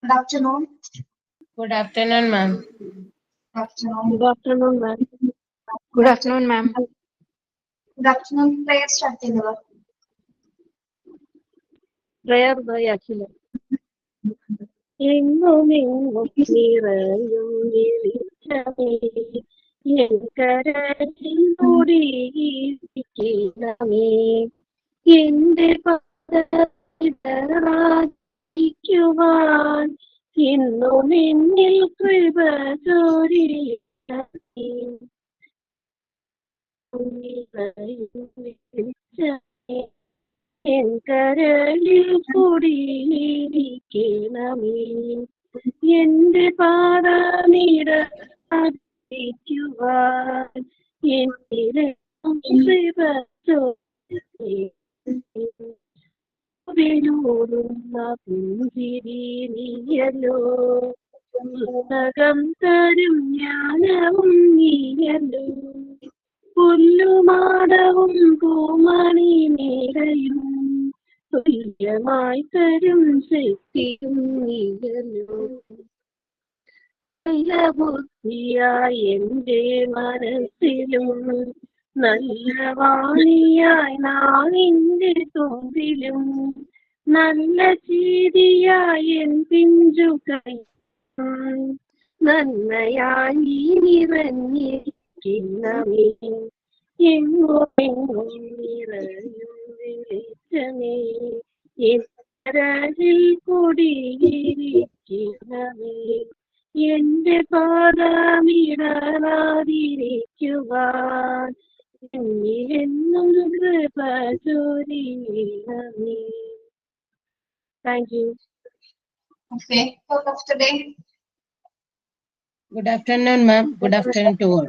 Good afternoon. Good afternoon, ma'am. Good afternoon. Good afternoon, ma'am. Good afternoon, ma'am. Good afternoon. Prayer start ചെയ്തവർ. Prayer by Achille. എങ്ങുമെങ്ങും നിറയും വെളിച്ചമേ N കരളിൽ മൂടിയിരിക്കണമേ എന്റെ പദരാജിക്കുവാൻ ഇന്നും എന്നിൽ കൃപ ചൊരിയണമേ വെളിച്ചമേ എൻ കരളിൽ കൂടിയിരിക്കണമേ എന്റെ പാദമിടക്കുവാൻ എന്നിലെ വിനോടുന്ന പുഞ്ചിരി നീയല്ലോ പുസ്തകം തരും ജ്ഞാനവും നീയല്ലോ പുല്ലുമാടവും പൂമണി മേടയും തുല്യമായി തരും ശക്തിയും നീയല്ലോ നല്ല ബുദ്ധിയായി എന്റെ മനസ്സിലും നല്ല വാണിയായി നാളിന്റെ തുമ്പിലും നല്ല ചീതിയായി എൻ പിഞ്ചു കൈ നന്മയായി നിറഞ്ഞിരിക്കുന്നവേ എങ്ങുമെങ്ങും നിറയും വെളിച്ചമേ എൻ കരളിൽ കൂടിയിരിക്കുന്നവേ എന്റെ പാദമിടരാതിരിക്കുവാൻ എന്നിലെന്നും കൃപ ചൊരിയണമേ. Thank you. Okay. Talk of today. Good afternoon, ma'am. Good afternoon to all.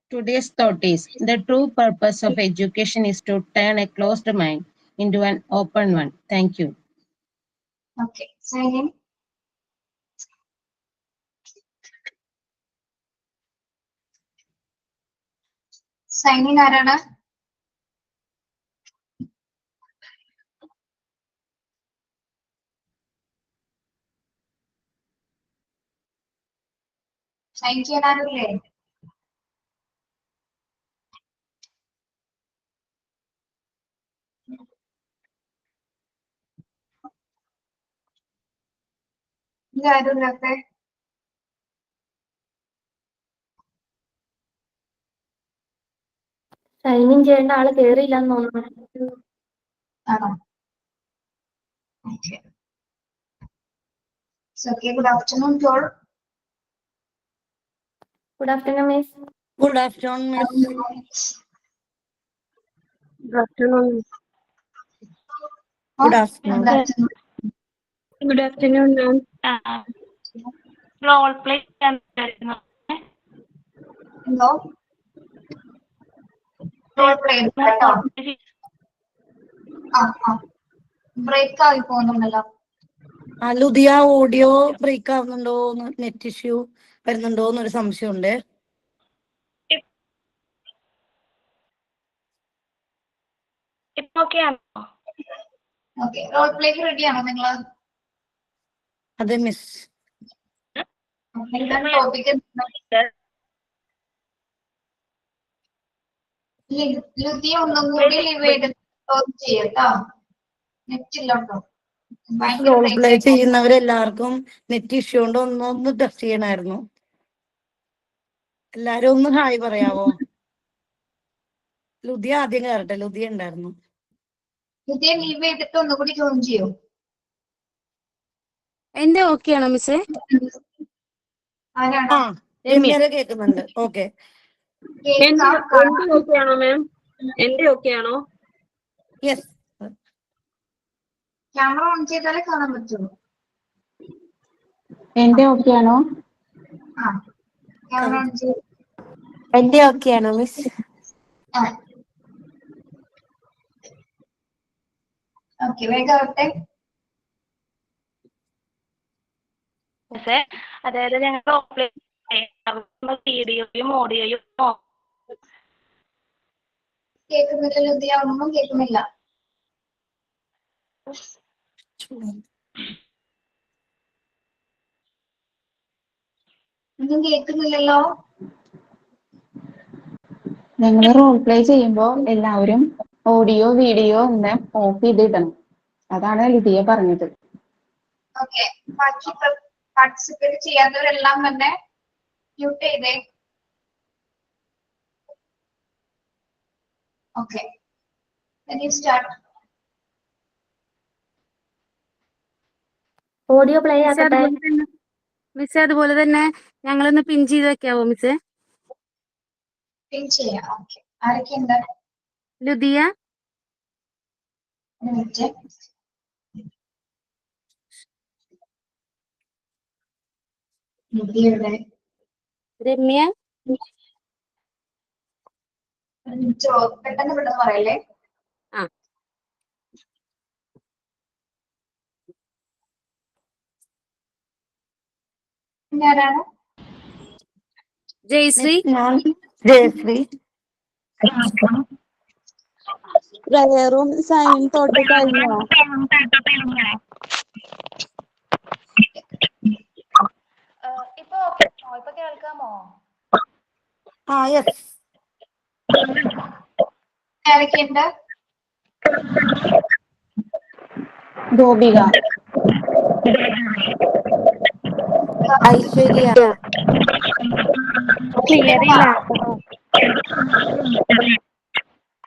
Today's thought is the true purpose of education is to turn a closed mind into an open one. Thank you. Okay. Sign in. Sign in ആരാണ്? Sign ചെയ്യാൻ ആരുമില്ലേ? ഇത് ആരുമില്ലാത്തെ? Sign in ചെയ്യേണ്ട ആള് കേറിയില്ലെന്ന് തോന്നുന്നു. ആണോ? Okay. So, okay. Good afternoon to all. Good afternoon, miss. Good afternoon, miss. Good afternoon. Good afternoon. Good afternoon. Good afternoon, ma'am. Role play എന്തോ? Role play കേട്ടോ? ബ്രേക്ക് ആയി പോകുന്നുണ്ടല്ലോ. ലുദിയ ഓഡിയോ ബ്രേക്ക് ആവുന്നുണ്ടോ, net issue വരുന്നുണ്ടോ എന്നൊരു സംശയമുണ്ട്. Okay ആണോ? Okay. Role plaque റെഡിയാണോ നിങ്ങള്? അതെ മിസ്. എന്താണ് ടോപ്പിക്? ലുദിയ ഒന്നും കൂടി ലീവ് ചെയ്തിട്ട് ചെയ്യട്ടോ. നെറ്റ് ഇല്ലോട്ടോ. റോൾ പ്ലേ ചെയ്യുന്നവരെല്ലാവർക്കും നെറ്റ് ഇഷ്യൂ കൊണ്ട് ഒന്ന് ടെസ്റ്റ് ചെയ്യണമായിരുന്നു. എല്ലാരും ഒന്ന് ഹായ് പറയാവോ? ലുദിയ ആദ്യം കയറട്ടെ. ലുദിയ ഉണ്ടായിരുന്നു. ലുദിയ ലീവ് ചെയ്തിട്ട് ഒന്നുകൂടി ജോയിൻ ചെയ്യോ? എന്റെ ഓക്കെ ആണോ മിസ്സേ? ആരാണ്? രമ്യരെ കേൾക്കുന്നുണ്ട്. ഓക്കെ. എന്റെ ഓക്കെ ആണോ മാം? എന്റെ ഓക്കെ ആണോ? യെസ്. ക്യാമറ ഓൺ ചെയ്താലേ കാണാൻ പറ്റുള്ളൂ. എന്റെ ഓക്കെ ആണോ? ക്യാമറ ഓൺ ചെയ്ത്. എന്റെ ഓക്കെ ആണോ മിസ്? ഓക്കെ. വേഗം ആവട്ടെ. അതായത് ഞങ്ങൾ വീഡിയോയും ഓഡിയോയും കേൾക്കുന്നില്ല ലുദിയ, ഒന്നും കേൾക്കുന്നില്ല. ഒന്നും കേൾക്കുന്നില്ലല്ലോ. ഞങ്ങൾ റോൾ പ്ലേ ചെയ്യുമ്പോൾ എല്ലാവരും ഓഡിയോ വീഡിയോ ഒന്ന് ഓഫ് ചെയ്തിടണം. അതാണ് ലിതിയ പറഞ്ഞത്. ഓക്കെ, ബാക്കി പാർട്ടിസിപ്പേറ്റ് ചെയ്യാത്തവരെല്ലാം തന്നെ മ്യൂട്ട് ചെയ്തേ. Okay, start. ഓഡിയോ പ്ലേ ആക്കട്ടെ. മിസ്സേ അതുപോലെ തന്നെ ഞങ്ങളൊന്ന് പിൻ ചെയ്ത് വെക്കാവോ മിസ്സേ? പിൻ ചെയ്യാം. ഓക്കെ, ആരൊക്കെയുണ്ട്? ലുദിയ, ഒരു മിനിറ്റ്. ലുദിയയുടെ രമ്യ, പെട്ടെന്ന് പെട്ടെന്ന് പറയല്ലേ. ആ പിന്നെ ആരാണ്? ജയശ്രീ, ഞാൻ ജയശ്രീ. പ്രയറും സൈൻ തൊട്ട് കഴിഞ്ഞോ? ഇപ്പൊ കേൾക്കാമോ? ആ യെസ്. ആരൊക്കെയുണ്ട്? ഗോപിക, ഐശ്വര്യ,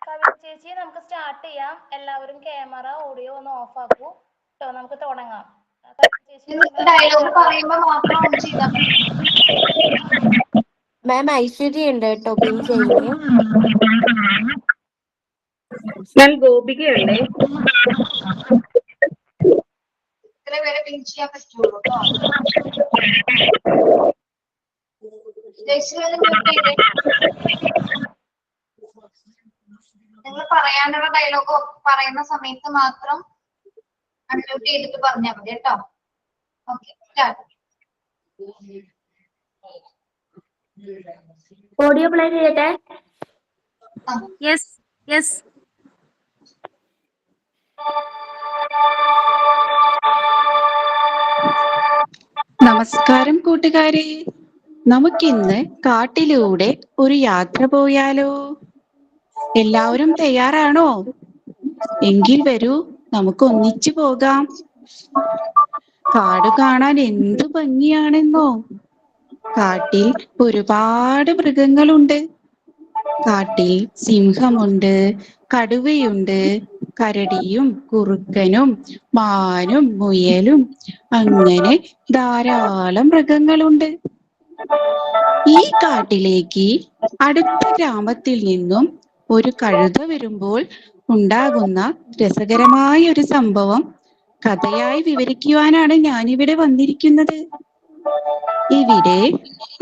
കവിത ചേച്ചി, നമുക്ക് സ്റ്റാർട്ട് ചെയ്യാം. എല്ലാവരും ക്യാമറ ഓഡിയോ ഒന്ന് ഓഫ് ആക്കൂ കേട്ടോ. നമുക്ക് തുടങ്ങാം. ഡയലോഗ് പറയുമ്പോ മാത്രം ഓൺ ചെയ്താൽ മതി. മാം ഐശ്വര്യ ഉണ്ട് കേട്ടോ പിൻ ചെയ്യുന്നേ. ഞാൻ ഗോപികയുണ്ടേ. ഇത്ര പേരെ പിൻ ചെയ്യാൻ പറ്റുള്ളൂ കേട്ടോ. നിങ്ങൾ പറയാനുള്ള ഡയലോഗ് പറയുന്ന സമയത്ത് മാത്രം അൺമ്യൂട്ട് ചെയ്തിട്ട് പറഞ്ഞാൽ മതി കേട്ടോ. Okay, start. ഓഡിയോ പ്ലേ ചെയ്യട്ടെ. Yes yes. നമസ്കാരം കൂട്ടുകാരെ, നമുക്കിന്ന് കാട്ടിലൂടെ ഒരു യാത്ര പോയാലോ? എല്ലാവരും തയ്യാറാണോ? എങ്കിൽ വരൂ, നമുക്ക് ഒന്നിച്ചു പോകാം. കാട് കാണാൻ എന്ത് ഭംഗിയാണെന്നോ. കാട്ടിൽ ഒരുപാട് മൃഗങ്ങളുണ്ട്. കാട്ടിൽ സിംഹമുണ്ട്, കടുവയുണ്ട്, കരടിയും കുറുക്കനും മാനും മുയലും, അങ്ങനെ ധാരാളം മൃഗങ്ങളുണ്ട്. ഈ കാട്ടിലേക്ക് അടുത്ത ഗ്രാമത്തിൽ നിന്നും ഒരു കഴുത വരുമ്പോൾ ഉണ്ടാകുന്ന രസകരമായ ഒരു സംഭവം കഥയായി വിവരിക്കുവാനാണ് ഞാനിവിടെ വന്നിരിക്കുന്നത്. ഇവിടെ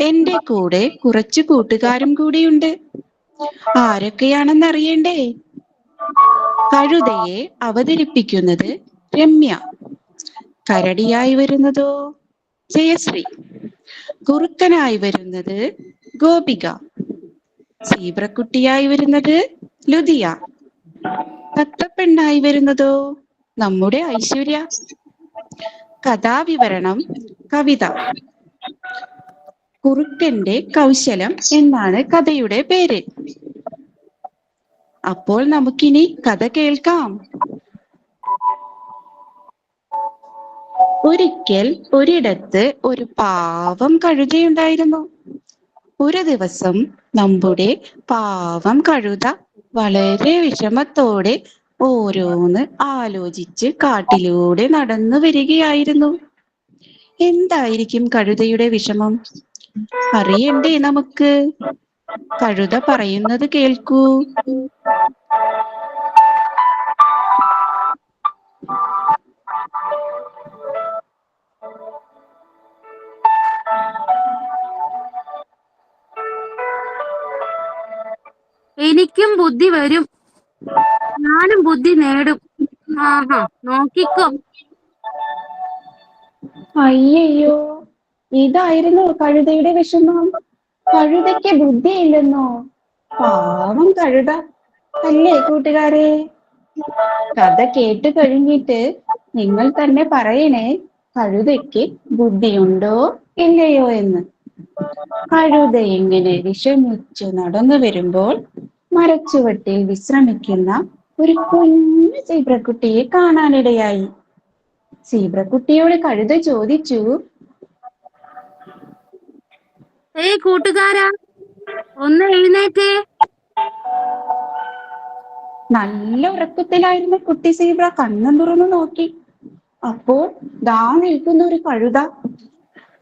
എന്റെ കൂടെ കുറച്ചു കൂട്ടുകാരും കൂടിയുണ്ട്. ആരൊക്കെയാണെന്നറിയണ്ടേ? കഴുതയെ അവതരിപ്പിക്കുന്നത് രമ്യ, കരടിയായി വരുന്നതോ ജയശ്രീ, കുറുക്കനായി വരുന്നത് ഗോപിക, സീബ്രക്കുട്ടിയായി വരുന്നത് ലുദിയ, തത്തപ്പെണ്ണായി വരുന്നതോ നമ്മുടെ ഐശ്വര്യ. കഥാവിവരണം കവിത. കുറുക്കന്റെ കൗശലം എന്നാണ് കഥയുടെ പേര്. അപ്പോൾ നമുക്കിനി കഥ കേൾക്കാം. ഒരിക്കൽ ഒരിടത്ത് ഒരു പാവം കഴുതയുണ്ടായിരുന്നു. ഒരു ദിവസം നമ്മുടെ പാവം കഴുത വളരെ വിഷമത്തോടെ ഓരോന്ന് ആലോചിച്ച് കാട്ടിലൂടെ നടന്നു വരികയായിരുന്നു. എന്തായിരിക്കും കഴുതയുടെ വിഷമം? അറിയണ്ടേ നമുക്ക്? കഴുത പറയുന്നത് കേൾക്കൂ. എനിക്കും ബുദ്ധി വരും, ഞാനും ബുദ്ധി നേടും. ആഹാ, നോക്കിക്കോ. അയ്യയ്യോ, ഇതായിരുന്നു കഴുതയുടെ വിഷമം. കഴുതയ്ക്ക് ബുദ്ധിയില്ലെന്നോ? പാവം കഴുത, അല്ലേ കൂട്ടുകാരെ? കഥ കേട്ട് കഴിഞ്ഞിട്ട് നിങ്ങൾ തന്നെ പറയണേ, കഴുതയ്ക്ക് ബുദ്ധിയുണ്ടോ ഇല്ലയോ എന്ന്. കഴുത ഇങ്ങനെ വിഷമിച്ചു നടന്നു വരുമ്പോൾ മരച്ചുവട്ടിൽ വിശ്രമിക്കുന്ന ഒരു കുഞ്ഞു സീബ്രക്കുട്ടിയെ കാണാനിടയായി. സീബ്രക്കുട്ടിയോട് കഴുത ചോദിച്ചു, ഏയ് കൂട്ടുകാരാ, ഒന്ന് എഴുന്നേറ്റേ. നല്ല ഉറക്കത്തിലായിരുന്ന കുട്ടി സീബ്ര കണ്ണും തുറന്നു നോക്കി. അപ്പോൾ ദാ നിൽക്കുന്ന ഒരു കഴുത.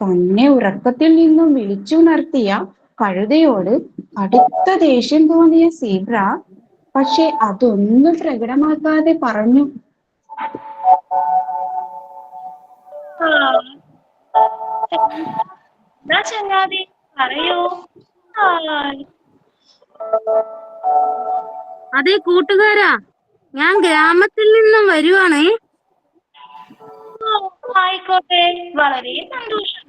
തന്നെ ഉറക്കത്തിൽ നിന്നും വിളിച്ചുണർത്തിയ കഴുതയോട് അടുത്ത ദേഷ്യം തോന്നിയ സീബ്ര പക്ഷെ അതൊന്നും പ്രകടമാക്കാതെ പറഞ്ഞു, ചങ്ങാതി പറയൂ. അതെ കൂട്ടുകാരാ, ഞാൻ ഗ്രാമത്തിൽ നിന്നും വരുവാണേ. ആയിക്കോട്ടെ, വളരെ സന്തോഷം.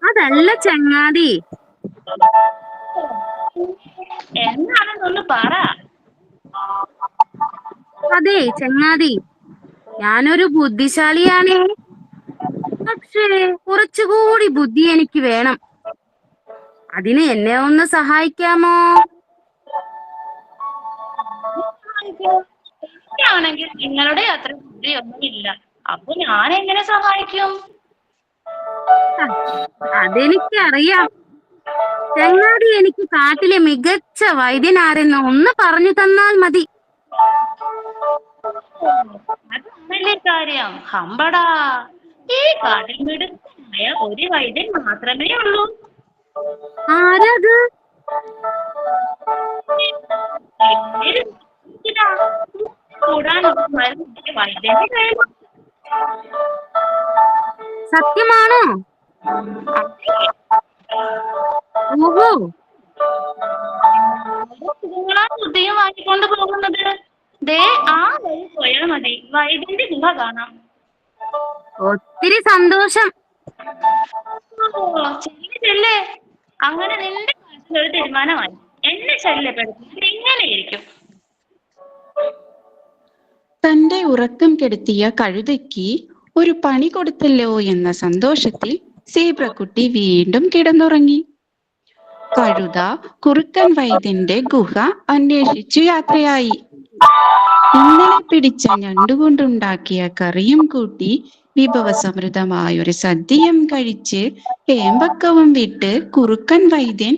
അതല്ല ചങ്ങാതി, എന്താണെന്നൊന്ന് പറ. അതെ ചങ്ങാതി, ഞാനൊരു ബുദ്ധിശാലിയാണേ. പക്ഷേ കുറച്ചുകൂടി ബുദ്ധി എനിക്ക് വേണം. അതിന് എന്നെ ഒന്ന് സഹായിക്കാമോ? എനിക്കാണെങ്കിൽ നിങ്ങളുടെ അത്ര ബുദ്ധിയൊന്നുമില്ല. അപ്പൊ ഞാൻ എങ്ങനെ സഹായിക്കും? അതെനിക്കറിയാം. ചങ്ങാതി എനിക്ക് കാട്ടിലെ മികച്ച വൈദ്യനാരെന്ന് ഒന്ന് പറഞ്ഞു തന്നാൽ മതി. അതല്ലേ കാര്യം. ഹമ്പടാ, ഈ കാട്ടിൽ മിടുക്കനായ ഒരു വൈദ്യൻ മാത്രമേ ഉള്ളൂ. ആരത്? കൂടാനുള്ള മരുന്നിന്റെ വൈദ്യന്റെ കയ്യിൽ. സത്യമാണോ? ഓഹോ, ബുദ്ധിയും വാങ്ങിക്കൊണ്ട് പോകുന്നത്. ദേ ആ വഴി പോയാൽ മതി, വൈദ്യന്റെ ഗുഹ കാണാം. ഒത്തിരി സന്തോഷം. ചെല്ലേ, അങ്ങനെ നിന്റെ കാര്യത്തിൽ തീരുമാനമായി. എന്നെ ശല്യപ്പെടുത്തുന്നത് ഇങ്ങനെയിരിക്കും. തന്റെ ഉറക്കം കെടുത്തിയ കഴുതയ്ക്ക് ഒരു പണി കൊടുത്തല്ലോ എന്ന സന്തോഷത്തിൽ സീബ്രക്കുട്ടി വീണ്ടും കിടന്നുറങ്ങി. കഴുത കുറുക്കൻ വൈദ്യന്റെ ഗുഹ അന്വേഷിച്ചു യാത്രയായി. ഇന്നലെ പിടിച്ച ഞണ്ടുകൊണ്ടുണ്ടാക്കിയ കറിയും കൂട്ടി വിഭവസമൃദ്ധമായൊരു സദ്യയും കഴിച്ച് ഏമ്പക്കവും വിട്ട് കുറുക്കൻ വൈദ്യൻ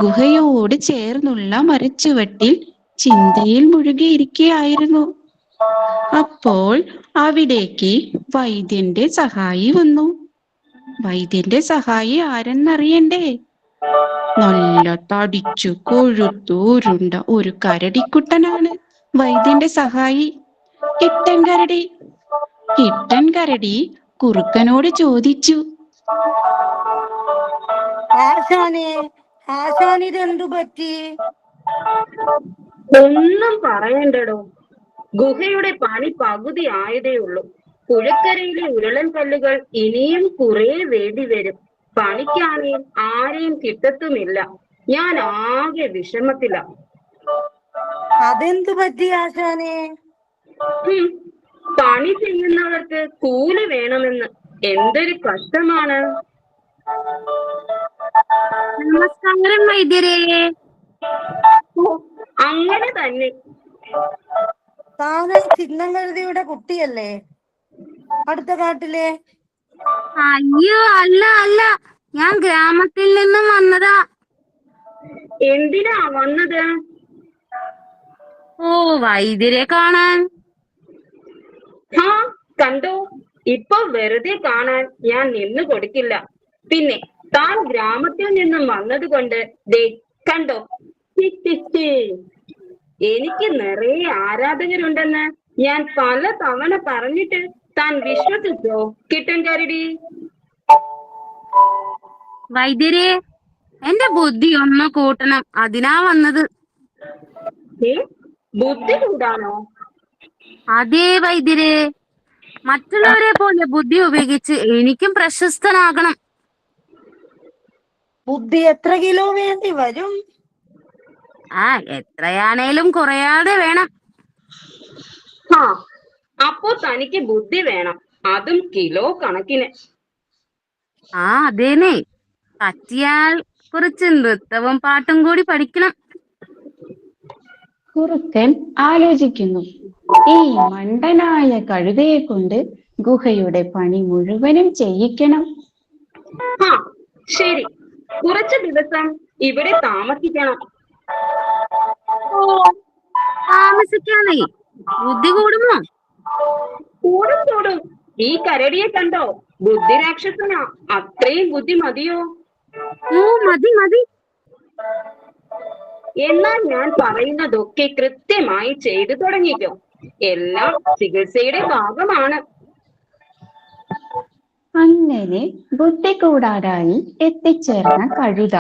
ഗുഹയോട് ചേർന്നുള്ള മരച്ചുവട്ടിൽ ചിന്തയിൽ മുഴുകിയിരിക്കുകയായിരുന്നു. അപ്പോൾ അവിടേക്ക് വൈദ്യന്റെ സഹായി വന്നു. വൈദ്യന്റെ സഹായി ആരെന്നറിയണ്ടേ? നല്ല തടിച്ചു കൊഴുത്തൂരുണ്ട ഒരു കരടിക്കുട്ടനാണ് വൈദ്യന്റെ സഹായി, കിട്ടൻ കരടി. കിട്ടൻ കരടി കുറുക്കനോട് ചോദിച്ചു, ഇതെന്തു പറ്റി? ഒന്നും പറയണ്ടടോ, ഗുഹയുടെ പണി പകുതി ആയതേ ഉള്ളൂ. പുഴക്കരയിലെ ഉരുളൻ കല്ലുകൾ ഇനിയും കുറെ വേണ്ടി വരും. പണിക്കാണെങ്കിൽ ആരെയും കിട്ടത്തുമില്ല. ഞാൻ ആകെ വിഷമത്തില. അതെന്തു പറ്റി ആശാനെ? പണി ചെയ്യുന്നവർക്ക് കൂലി വേണമെന്ന്. എന്തൊരു കഷ്ടമാണ്. നമസ്കാരം വൈദ്യരേ. അങ്ങനെ തന്നെ. താന് ചിന്നങ്കരുതിയുടെ കുട്ടിയല്ലേ, അടുത്ത കാട്ടിലെ? അയ്യോ അല്ല അല്ല, ഞാൻ ഗ്രാമത്തിൽ നിന്നും വന്നതാ. എന്തിനാ വന്നത്? ഓ, വൈദ്യരെ കാണാൻ. കണ്ടോ, ഇപ്പൊ വെറുതെ കാണാൻ ഞാൻ നിന്ന് കൊടുക്കില്ല. പിന്നെ താൻ ഗ്രാമത്തിൽ നിന്നും വന്നത് കൊണ്ട് ദേ കണ്ടോ, എനിക്ക് നിറയെ ആരാധകരുണ്ടെന്ന് ഞാൻ പല തവണ പറഞ്ഞിട്ട് താൻ വിശ്വസിച്ചോ കിട്ടൻ കരടി? വൈദ്യരെ, എന്റെ ബുദ്ധി ഒന്ന് കൂട്ടണം, അതിനാ വന്നത്. ബുദ്ധി കൂടാനോ? അതേ വൈദ്യരെ, മറ്റുള്ളവരെ പോലെ ബുദ്ധി ഉപയോഗിച്ച് എനിക്കും പ്രശസ്തനാകണം. ബുദ്ധി എത്ര കിലോ വേണ്ടി വരും? എത്രയാണേലും കുറയാതെ വേണം. അപ്പോ തനിക്ക് ബുദ്ധി വേണം, അതും കിലോ കണക്കിന്. ആ അതേനെ, പറ്റിയാൽ കുറച്ച് നൃത്തവും പാട്ടും കൂടി പഠിക്കണം. കുറുക്കൻ ആലോചിക്കുന്നു. ഈ മണ്ടനായ കഴുതയെ കൊണ്ട് ഗുഹയുടെ പണി മുഴുവനും ചെയ്യിക്കണം. ആ ശരി, കുറച്ചു ദിവസം ഇവിടെ താമസിക്കണം. ഓ, താമസിക്കാനേ ബുദ്ധി കൂടുമോ? കൂടും കൂടും. ഈ കരടിയെ കണ്ടോ? ബുദ്ധി രാക്ഷസനാ. അത്രയും ബുദ്ധി മതിയോ? ഓ മതി മതി. എന്നാൽ ഞാൻ പറയുന്നതൊക്കെ കൃത്യമായി ചെയ്തു തുടങ്ങിക്കോ. എല്ലാം ചികിത്സയുടെ ഭാഗമാണ്. അങ്ങനെ ബുദ്ധി കൂടാരായി എത്തിച്ചേർന്ന കഴുത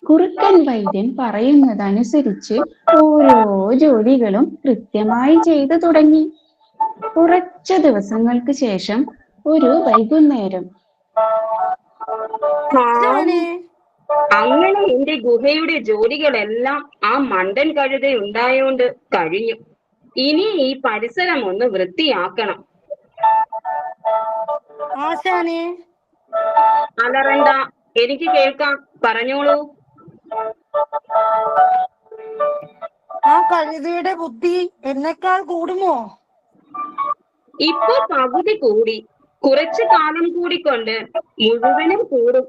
കുറുക്കൻ വൈദ്യൻ പറയുന്നതനുസരിച്ച് ഓരോ ജോലികളും കൃത്യമായി ചെയ്തു തുടങ്ങി. കുറച്ചു ദിവസങ്ങൾക്ക് ശേഷം ഒരു വൈകുന്നേരം അങ്ങനെ എന്റെ ഗുഹയുടെ ജോലികളെല്ലാം ആ മണ്ടൻ കഴുത ഉണ്ടായോണ്ട് കഴിഞ്ഞു. ഇനി ഈ പരിസരം ഒന്ന് വൃത്തിയാക്കണം. ആശാനെ, അലറണ്ട, എനിക്ക് കേൾക്കാം, പറഞ്ഞോളൂ. ആ കഴുതയുടെ ബുദ്ധി എന്നെക്കാൾ കൂടുമോ? ഇപ്പൊ പകുതി കൂടി. കുറച്ചു കാലം കൂടി കൊണ്ട് മുഴുവനും കൂടും.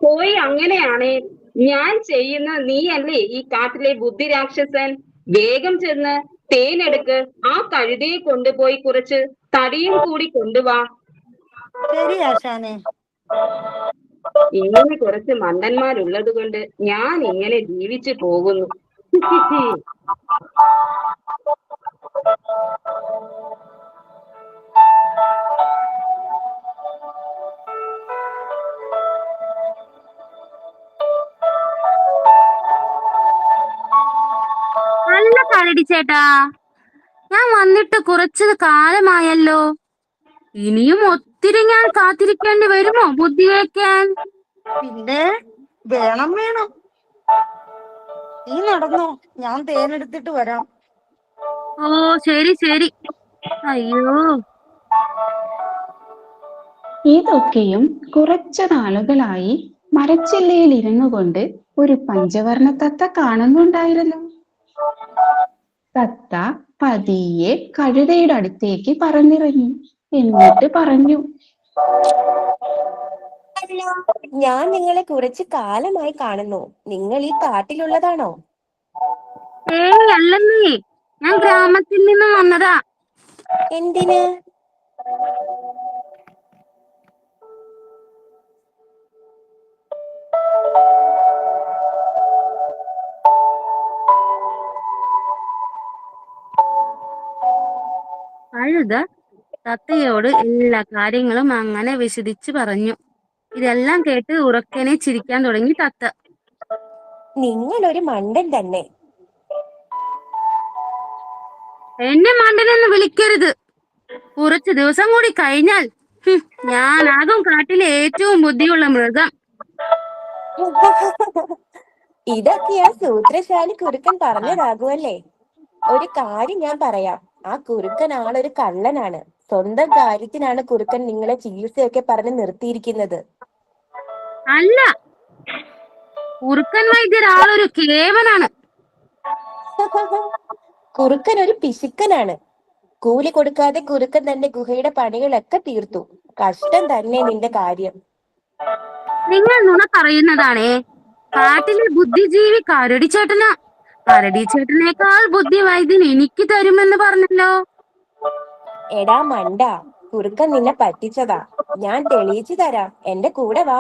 പോയി അങ്ങനെയാണേ ഞാൻ ചെയ്യുന്ന നീയല്ലേ ഈ കാട്ടിലെ ബുദ്ധി രാക്ഷസൻ. വേഗം ചെന്ന് തേനെടുക്ക്. ആ കഴുതയെ കൊണ്ടുപോയി കുറച്ച് തടിയും കൂടി കൊണ്ടുവാ. ശരി ആശാനെ. ഇങ്ങനെ കുറച്ച് മണ്ടന്മാരുള്ളത് കൊണ്ട് ഞാൻ ഇങ്ങനെ ജീവിച്ചു പോകുന്നു. നല്ല കരടി ചേട്ടാ, ഞാൻ വന്നിട്ട് കുറച്ച് കാലമായല്ലോ. ഇനിയും ഒത്തിരി ഞാൻ കാത്തിരിക്കേണ്ടി വരുമോ ബുദ്ധി വയ്ക്കാൻ? പിന്നെ വേണം. നീ നടന്നോ, ഞാൻ തേനെടുത്തിട്ട് വരാം. ഓ ശരി ശരി. അയ്യോ, ഇതൊക്കെയും കുറച്ചു നാളുകളായി മരച്ചില്ലയിൽ ഇരുന്നു കൊണ്ട് ഒരു പഞ്ചവർണ്ണ തത്ത കാണുന്നുണ്ടായിരുന്നു. തത്ത പതിയെ കഴുതയുടെ അടുത്തേക്ക് പറന്നിറങ്ങി. എന്നിട്ട് പറഞ്ഞു, ഞാൻ നിങ്ങളെ കുറച്ച് കാലമായി കാണുന്നു. നിങ്ങൾ ഈ കാട്ടിലുള്ളതാണോ? ഏയ് അല്ലെന്നേ, ഞാൻ ഗ്രാമത്തിൽ നിന്ന് വന്നതാ. എന്തിന്? കഴുത തത്തയോട് എല്ലാ കാര്യങ്ങളും അങ്ങനെ വിശദിച്ചു പറഞ്ഞു. ഇതെല്ലാം കേട്ട് ഉറക്കനെ ചിരിക്കാൻ തുടങ്ങി തത്ത. നിങ്ങൾ ഒരു മണ്ടൻ തന്നെ. എന്നെ മണ്ടനെന്ന് വിളിക്കരുത്. കുറച്ചു ദിവസം കൂടി കഴിഞ്ഞാൽ ഞാനാകും കാട്ടിലെ ഏറ്റവും ബുദ്ധിയുള്ള മൃഗം. ഇതൊക്കെ ആ സൂത്രശാലി കുറുക്കൻ പറഞ്ഞതാകുമല്ലേ? ഒരു കാര്യം ഞാൻ പറയാം. ആ കുറുക്കൻ ആളൊരു കള്ളനാണ്. സ്വന്തം കാര്യത്തിനാണ് കുറുക്കൻ നിങ്ങളെ ചികിത്സയൊക്കെ പറഞ്ഞ് നിർത്തിയിരിക്കുന്നത്. അല്ല, കുറുക്കൻ വൈദ്യർ ആളൊരു കേവനാണ്. കുറുക്കൻ ഒരു പിശുക്കനാണ്. കൂലി കൊടുക്കാതെ കുറുക്കൻ തന്റെ ഗുഹയുടെ പണികളൊക്കെ തീർത്തു. കഷ്ടം തന്നെ നിന്റെ കാര്യം. നിങ്ങൾ നുണ പറയുന്നതാണേ. കാട്ടിലെ ബുദ്ധിജീവി കരടിച്ചേട്ടനാ. കരടിച്ചേട്ടനേക്കാൾ ബുദ്ധി വൈദ്യൻ എനിക്ക് തരുമെന്ന് പറഞ്ഞല്ലോ. എടാ മണ്ട, കുറുക്കൻ നിന്നെ പറ്റിച്ചതാ. ഞാൻ തെളിയിച്ചു തരാം. എന്റെ കൂടെ വാ.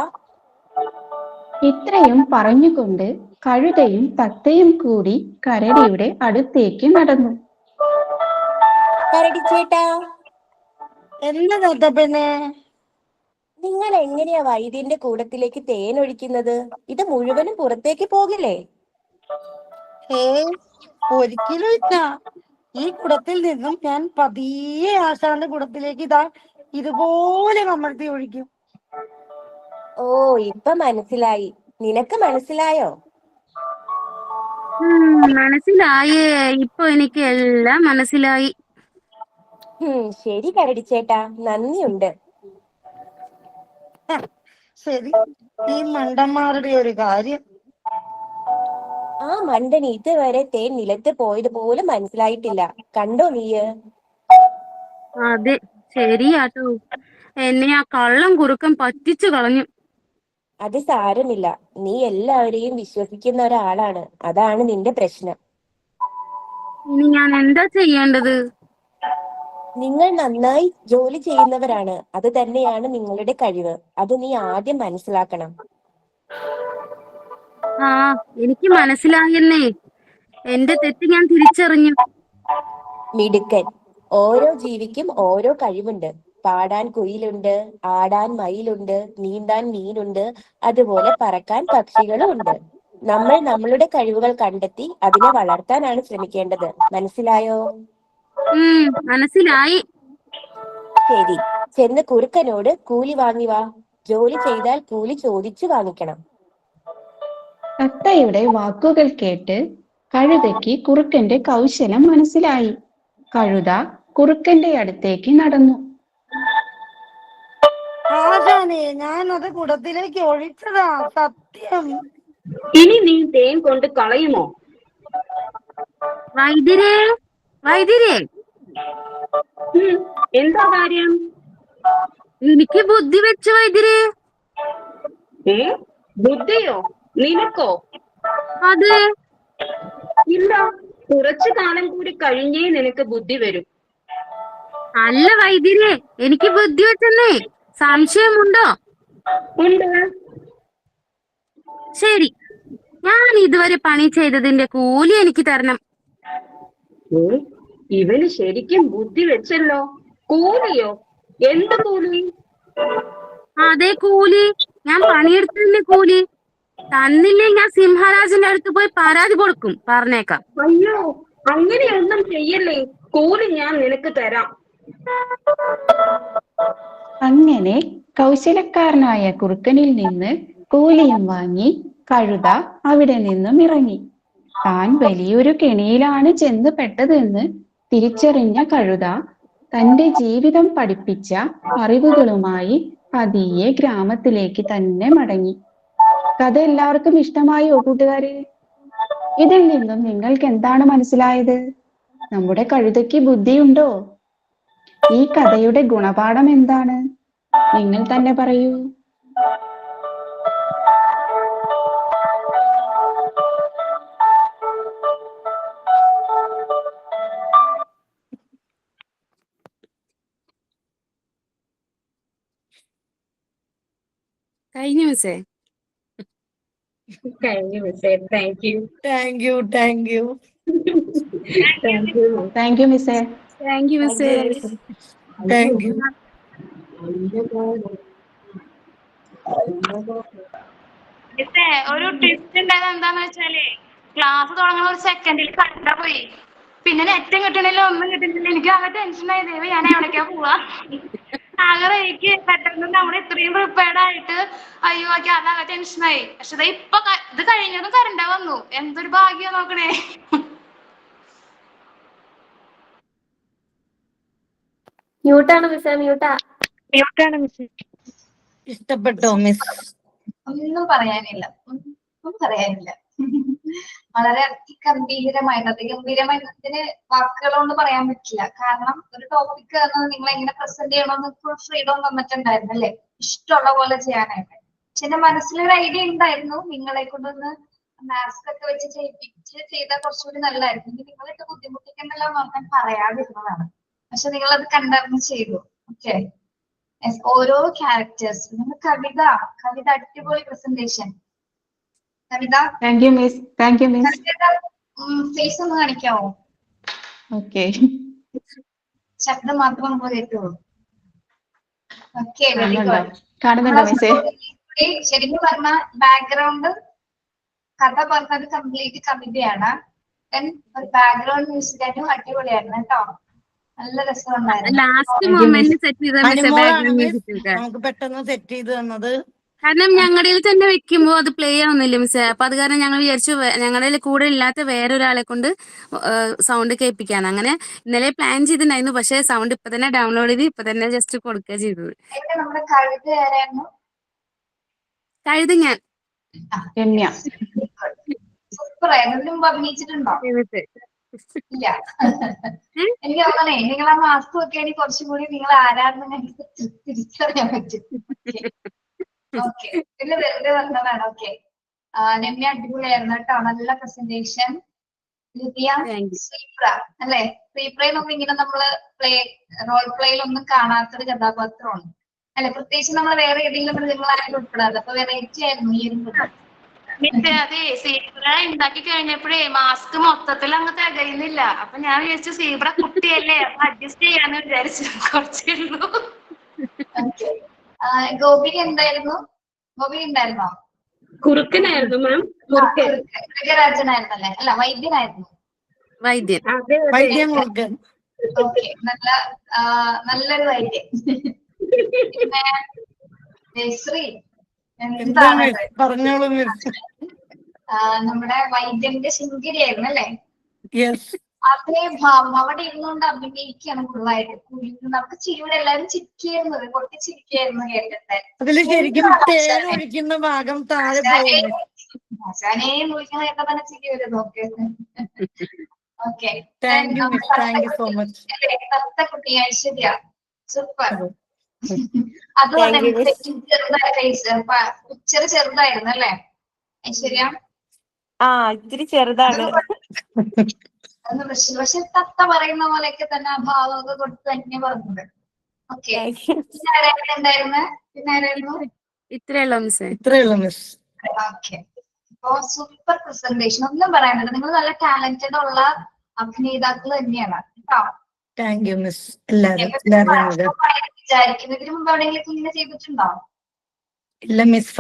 ഇത്രയും പറഞ്ഞുകൊണ്ട് കഴുതയും തത്തയും കൂടി കരടിയുടെ അടുത്തേക്ക് നടന്നു. കരടിച്ചേട്ടാ, എന്താ തത്തപ്പെണ്ണേ? നിങ്ങൾ എങ്ങനെയാ വൈദ്യന്റെ കൂടത്തിലേക്ക് തേൻ ഒഴിക്കുന്നത്? ഇത് മുഴുവനും പുറത്തേക്ക് പോകില്ലേ? ഒരിക്കലും ഇല്ല. ഈ കുടത്തിൽ നിന്നും ഞാൻ പതിയെ ആശാന്റെ കുടത്തിലേക്ക് ഇതുപോലെ കമഴ്ത്തി ഒഴിക്കും. ഓ ഇപ്പൊ മനസ്സിലായി. നിനക്ക് മനസ്സിലായോ? മനസ്സിലായേ. ഇപ്പൊ എനിക്ക് എല്ലാം മനസ്സിലായി. ശരി കരടിച്ചേട്ടാ, നന്ദിയുണ്ട്. ശരി, ഈ മണ്ടന്മാരുടെ ഒരു കാര്യം. ആ മണ്ടന് ഇതുവരെ തേൻ നിലത്ത് പോയത് പോലും മനസ്സിലായിട്ടില്ല. കണ്ടോ നീയ്? അതെ, ശരിയാട്ടോ. എന്നെ ആ കള്ളം കുറുക്കൻ പറ്റിച്ചു കളഞ്ഞു. അത് സാരമില്ല, നീ എല്ലാവരെയും വിശ്വസിക്കുന്ന ഒരാളാണ്. അതാണ് നിന്റെ പ്രശ്നം. ഇനി ഞാൻ എന്താ ചെയ്യേണ്ടത്? നിങ്ങൾ നന്നായി ജോലി ചെയ്യുന്നവരാണ്. അത് തന്നെയാണ് നിങ്ങളുടെ കഴിവ്. അത് നീ ആദ്യം മനസ്സിലാക്കണം. ആ, എനിക്ക് മനസ്സിലായെന്നേ. എന്റെ തെറ്റ് ഞാൻ തിരിച്ചറിഞ്ഞു. മിടുക്കൻ. ഓരോ ജീവിക്കും ഓരോ കഴിവുണ്ട്. പാടാൻ കുയിലുണ്ട്, ആടാൻ മയിലുണ്ട്, നീന്താൻ മീനുണ്ട്, അതുപോലെ പറക്കാൻ പക്ഷികളും ഉണ്ട്. നമ്മൾ നമ്മളുടെ കഴിവുകൾ കണ്ടെത്തി അതിനെ വളർത്താനാണ് ശ്രമിക്കേണ്ടത്. മനസ്സിലായോ? മനസ്സിലായി. ശരി, ചെന്ന് കുറുക്കനോട് കൂലി വാങ്ങി വാ. ജോലി ചെയ്താൽ കൂലി ചോദിച്ചു വാങ്ങിക്കണം. തത്തയുടെ വാക്കുകൾ കേട്ട് കഴുതയ്ക്ക് കുറുക്കന്റെ കൗശലം മനസ്സിലായി. കഴുത കുറുക്കന്റെ അടുത്തേക്ക് നടന്നു. ആശാനെ, ഞാൻ അത് കുടത്തിലേക്ക് ഒഴിച്ചതാ, സത്യം. ഇനി നീ തേൻ കൊണ്ട് കളയുമോ? വൈദ്യരേ, വൈദ്യരേ, എന്താ കാര്യം? എനിക്ക് ബുദ്ധി വെച്ചു വൈദ്യരേ. ബുദ്ധിയോ? നിനക്കോ? അതെ. ഇല്ല, കുറച്ചു കാലം കൂടി കഴിഞ്ഞേ നിനക്ക് ബുദ്ധി വരും. അല്ല വൈദ്യരേ, എനിക്ക് ബുദ്ധി വെച്ചെന്നേ. സംശയമുണ്ടോ? ഉണ്ട്. ശരി, ഞാൻ ഇതുവരെ പണി ചെയ്തതിന്റെ കൂലി എനിക്ക് തരണം. ഇവന് ശരിക്കും ബുദ്ധി വെച്ചല്ലോ. കൂലിയോ? എന്ത് കൂലി? അതെ, കൂലി. ഞാൻ പണിയെടുത്തതിന്റെ കൂലി തന്നില്ലേ ഞാൻ സിംഹരാജന്റെ അടുത്ത് പോയി പരാതി കൊടുക്കും. പറഞ്ഞേക്കാം. അയ്യോ, അങ്ങനെയൊന്നും ചെയ്യല്ലേ. കൂലി ഞാൻ നിനക്ക് തരാം. അങ്ങനെ കൗശലക്കാരനായ കുറുക്കനിൽ നിന്ന് കൂലിയും വാങ്ങി കഴുത അവിടെ നിന്നും ഇറങ്ങി. താൻ വലിയൊരു കെണിയിലാണ് ചെന്ന് പെട്ടതെന്ന് തിരിച്ചറിഞ്ഞ കഴുത തന്റെ ജീവിതം പഠിപ്പിച്ച അറിവുകളുമായി പതിയെ ഗ്രാമത്തിലേക്ക് തന്നെ മടങ്ങി. കഥ എല്ലാവർക്കും ഇഷ്ടമായോ കൂട്ടുകാരെ? ഇതിൽ നിന്നും നിങ്ങൾക്ക് എന്താണ് മനസ്സിലായത്? നമ്മുടെ കഴുതയ്ക്ക് ബുദ്ധിയുണ്ടോ? ഈ കഥയുടെ ഗുണപാഠം എന്താണ്? നിങ്ങൾ തന്നെ പറയൂ. കഴിഞ്ഞു മിസ്സേ. കഴിഞ്ഞു മിസ്സേ. Thank you. Thank you, thank you, thank you മിസ്സേ. താങ്ക് യു മിസ്സേ. Thank you. മിസ്സേ, ഒരു ട്വിസ്റ്റ് ഉണ്ടായത് എന്താന്ന് വെച്ചാലേ, ക്ലാസ് തുടങ്ങുന്ന ഒരു സെക്കൻഡിൽ കണ്ട പോയി. പിന്നെ നെറ്റും കിട്ടണില്ല, ഒന്നും കിട്ടുന്നില്ല. എനിക്ക് ആകെ ടെൻഷനായി. ദൈവം, ഞാൻ എവിടേക്കാ പോവാ? ആകെ എനിക്ക് പെട്ടെന്ന് നമ്മൾ ഇത്രയും പ്രിപ്പയർഡ് ആയിട്ട് അയ്യോ അതാകെ ടെൻഷനായി. പക്ഷെ ഇപ്പൊ ഇത് കഴിഞ്ഞതും കറണ്ട് വന്നു. എന്തൊരു ഭാഗ്യം നോക്കണേ. മ്യൂട്ടാണ് മിസ്സേ, മ്യൂട്ടാണ് മിസ്സേ. ഇഷ്ടപ്പെട്ടോ മിസ്? ഒന്നും പറയാനില്ല, ഒന്നും പറയാനില്ല. വളരെ അതിഗംഭീരമായിട്ട് അതിഗംഭീരമായിട്ട് വാക്കുകൾ കൊണ്ട് പറയാൻ പറ്റില്ല. കാരണം ഒരു ടോപ്പിക് നിങ്ങൾ എങ്ങനെ പ്രസന്റ് ചെയ്യണമെന്ന് ഫുൾ ഫ്രീഡം തന്നിട്ടുണ്ടായിരുന്നു അല്ലേ, ഇഷ്ടമുള്ള പോലെ ചെയ്യാനായിട്ട്. പക്ഷെ എന്റെ മനസ്സിലൊരു ഐഡിയ ഉണ്ടായിരുന്നു, നിങ്ങളെ കൊണ്ടൊന്ന് മാത്സ് ഒക്കെ വെച്ച് ചെയ്താൽ കുറച്ചുകൂടി നല്ലതായിരുന്നു. നിങ്ങളിട്ട് ബുദ്ധിമുട്ടിക്കണ്ടല്ലോ നോക്കാൻ പറയാതിരുന്നതാണ്. പക്ഷെ നിങ്ങൾ അത് കണ്ടറിഞ്ഞ് ചെയ്തു. ഓക്കെ, ഓരോ ക്യാരക്ടേഴ്സ്, കവിത അടിപൊളി presentation. Kavitha, thank you miss. Thank you miss. Face ഒന്ന് കാണിക്കാവോ? ഓക്കെ, ശബ്ദം മാത്രം നമുക്ക് കേട്ടുള്ളൂ. Okay, very good. കാണുന്നുണ്ടോ മിസ്സേ? ശരിക്കും പറഞ്ഞ ബാക്ക്ഗ്രൗണ്ട് കഥ പറഞ്ഞത് കംപ്ലീറ്റ് കവിതയാണ്. ഒരു ബാക്ക്ഗ്രൗണ്ട് മ്യൂസിക്കാനും അടിപൊളിയായിരുന്നു കേട്ടോ. നല്ല രസമുണ്ടായിരുന്നു. ലാസ്റ്റ് മൊമെന്റ് സെറ്റ് ചെയ്ത അനുമോളാണ് മിസ് നമുക്ക് പെട്ടെന്ന് സെറ്റ് ചെയ്ത് തന്നത്. കാരണം ഞങ്ങളുടെ തന്നെ വെക്കുമ്പോ അത് പ്ലേ ആവുന്നില്ല മിസ്സേ. അപ്പൊ അത് കാരണം ഞങ്ങൾ വിചാരിച്ചു ഞങ്ങളുടെ കൂടെ ഇല്ലാത്ത വേറൊരാളെ കൊണ്ട് സൗണ്ട് കേൾപ്പിക്കാൻ. അങ്ങനെ ഇന്നലെ പ്ലാൻ ചെയ്തിട്ടുണ്ടായിരുന്നു. പക്ഷെ സൗണ്ട് ഇപ്പൊ തന്നെ ഡൗൺലോഡ് ചെയ്ത് ഇപ്പൊ തന്നെ ജസ്റ്റ് കൊടുക്കുക ചെയ്തത്. എവിടെ നമ്മുടെ കഴുത് ആരായിരുന്നു? കഴുത് ഞാൻ രമ്യ. സൂപ്പർ ആയിരുന്നു. ഇതിനു മുമ്പ് അഭിനയിച്ചിട്ടുണ്ടോ? ഇല്ല. എനിക്ക് തോന്നണേ നിങ്ങൾ ആ മാസ്ക് വെക്കുകയാണെങ്കിൽ കുറച്ചും കൂടി നിങ്ങൾ ആരാണെന്ന് ഞങ്ങൾക്ക് തിരിച്ചറിയാൻ പറ്റും. ഓക്കെ, പിന്നെ വെറുതെ പറഞ്ഞതാണ്. ഓക്കെ, രമ്യ അടിപൊളിയായിരുന്നു കേട്ടോ. നല്ല പ്രസന്റേഷൻ. ലിതിയ, ശ്രീപ്ര അല്ലെ? ശ്രീപ്രയൊന്നും ഇങ്ങനെ നമ്മള് റോൾ പ്ലേയിലൊന്നും കാണാത്തൊരു കഥാപാത്രമാണ് അല്ലെ? പ്രത്യേകിച്ച് നമ്മൾ വേറെ ഏതെങ്കിലും മൃഗങ്ങളായിട്ട് ഉൾപ്പെടാതെ. അപ്പൊ വെറൈറ്റി ആയിരുന്നു ഈ ഒരു മൃഗം. അതെ, സീബ്ര ഉണ്ടാക്കി കഴിഞ്ഞപ്പോഴേ മാസ്ക് മൊത്തത്തിൽ അങ്ങ് തികയുന്നില്ല. അപ്പൊ ഞാൻ വിചാരിച്ചു സീബ്ര കുട്ടിയല്ലേ, അപ്പൊ അഡ്ജസ്റ്റ് ചെയ്യാന്ന് വിചാരിച്ചു. കുറച്ചേ ഉള്ളൂ. ഗോപി എന്തായിരുന്നു? ഗോപി ഉണ്ടായിരുന്നോ? കുറുക്കനായിരുന്നു മാം. മൃഗരാജനായിരുന്നല്ലേ? അല്ല, വൈദ്യനായിരുന്നു. വൈദ്യൻ മുറുകൻ. ഓക്കെ, നല്ലൊരു വൈദ്യൻ. പിന്നെ ജയശ്രീ എന്താണ് പറഞ്ഞോളൂ. നമ്മുടെ വൈദ്യന്റെ ശിങ്കിരി ആയിരുന്നു അല്ലേ? യെസ്. അതേ ഭാവം അവിടെ ഇരുന്നുകൊണ്ട് അഭിനയിക്കുകയാണ് ഫുള്ളായിട്ട്. നമുക്ക് ചിരിയുടെ എല്ലാവരും ചിരിക്കായിരുന്നു, പൊട്ടി ചിരിക്കായിരുന്നു കേട്ടിട്ട്. അതില് ശരിക്കും തേൻ ഒഴിക്കുന്ന ഭാഗം താഴെ പോകുന്നു. ആശാനെ വിളിക്കുന്ന കേട്ട തന്നെ ചിരി വരും. Okay okay, thank you miss, thank you so much. തത്തക്കുട്ടി ഐശ്വര്യ സൂപ്പർ. അതുപോലെ പിക്ചർ ചെറുതായിരുന്നു അല്ലേ ഐശ്വര്യ? ഇത്തിരി ചെറുതാണ്. പക്ഷെ തത്ത പറയുന്ന പോലെയൊക്കെ തന്നെ ആ ഭാവമൊക്കെ കൊടുത്ത് തന്നെ പറഞ്ഞത്. ഓക്കെ, പിന്നെ ആരായിരുന്നു? പിന്നെ ആരായിരുന്നു? ഇത്രയുള്ളൂ മിസ്സേ. ഇത്രയുള്ളൂ മിസ്. ഓക്കെ, ഇപ്പൊ സൂപ്പർ പ്രസന്റേഷൻ. ഒന്നും പറയാനില്ല. നിങ്ങൾ നല്ല ടാലന്റഡ് ഉള്ള അഭിനേതാക്കൾ തന്നെയാണ് കേട്ടോ. Thank you miss. എല്ലാവരും വിചാരിക്കുന്നു. ഇതിനു മുമ്പ് എവിടെയെങ്കിലും ഇങ്ങനെ ചെയ്തിട്ടുണ്ടോ? ഇല്ല മിസ്.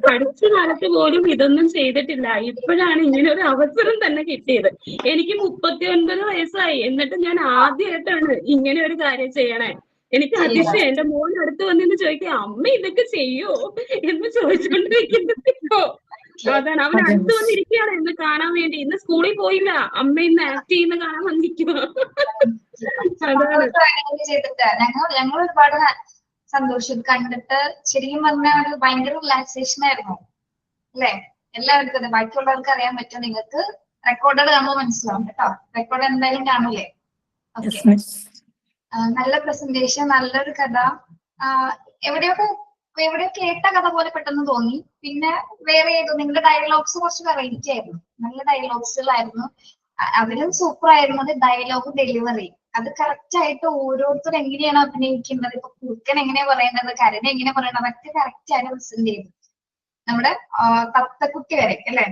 പഠിച്ച കാലത്ത് പോലും ഇതൊന്നും ചെയ്തിട്ടില്ല. ഇപ്പോഴാണ് ഇങ്ങനെ ഒരു അവസരം തന്നെ കിട്ടിയത്. എനിക്ക് 39 വയസ്സായി, എന്നിട്ട് ഞാൻ ആദ്യമായിട്ടാണ് ഇങ്ങനെ ഒരു കാര്യം ചെയ്യണേ. എനിക്ക് അതിശയം. എന്റെ മോൻ അടുത്ത് വന്നിന്ന് ചോദിക്കുക, അമ്മ ഇതൊക്കെ ചെയ്യോ എന്ന് ചോദിച്ചുകൊണ്ടിരിക്കുന്നുണ്ടോ. അതാണ്, അവൻ അടുത്ത് വന്നിരിക്കുകയാണ് ഇന്ന് കാണാൻ വേണ്ടി. ഇന്ന് സ്കൂളിൽ പോയില്ല, അമ്മ ഇന്ന് ആക്ട് ചെയ്യുന്ന കാണാൻ വന്നിരിക്കുക. ഞങ്ങൾ ഒരുപാട് സന്തോഷം കണ്ടിട്ട്. ശരിക്കും പറഞ്ഞാൽ ഒരു ഭയങ്കര റിലാക്സേഷൻ ആയിരുന്നു അല്ലെ? എല്ലാവർക്കും അതെ. ബാക്കിയുള്ളവർക്ക് അറിയാൻ പറ്റും. നിങ്ങൾക്ക് റെക്കോർഡഡ് കാണുമ്പോൾ മനസ്സിലാവും കേട്ടോ. റെക്കോർഡ് എന്തായാലും കാണൂലേ? ഓക്കെ, നല്ല പ്രസന്റേഷൻ, നല്ലൊരു കഥ. എവിടെയോ കേട്ട കഥ പോലെ പെട്ടെന്ന് തോന്നി. പിന്നെ വേറെ ഏതോ നിങ്ങളുടെ ഡയലോഗ്സ് കുറച്ച് വെറൈറ്റി ആയിരുന്നു. നല്ല ഡയലോഗ്സുകളായിരുന്നു. അതിലും സൂപ്പർ ആയിരുന്നത് ഡയലോഗ് ഡെലിവറി. അത് കറക്റ്റ് ആയിട്ട് ഓരോരുത്തരും എങ്ങനെയാണ് അഭിനയിക്കുന്നത്, ഇപ്പൊ കുറുക്കൻ എങ്ങനെയാ പറയേണ്ടത്, കരനെ എങ്ങനെ പറയണത്, അതൊക്കെ കറക്റ്റ് ആയിട്ട് പ്രസന്റ് ചെയ്തു. നമ്മുടെ തത്തക്കുട്ടി വരെ അല്ലെ?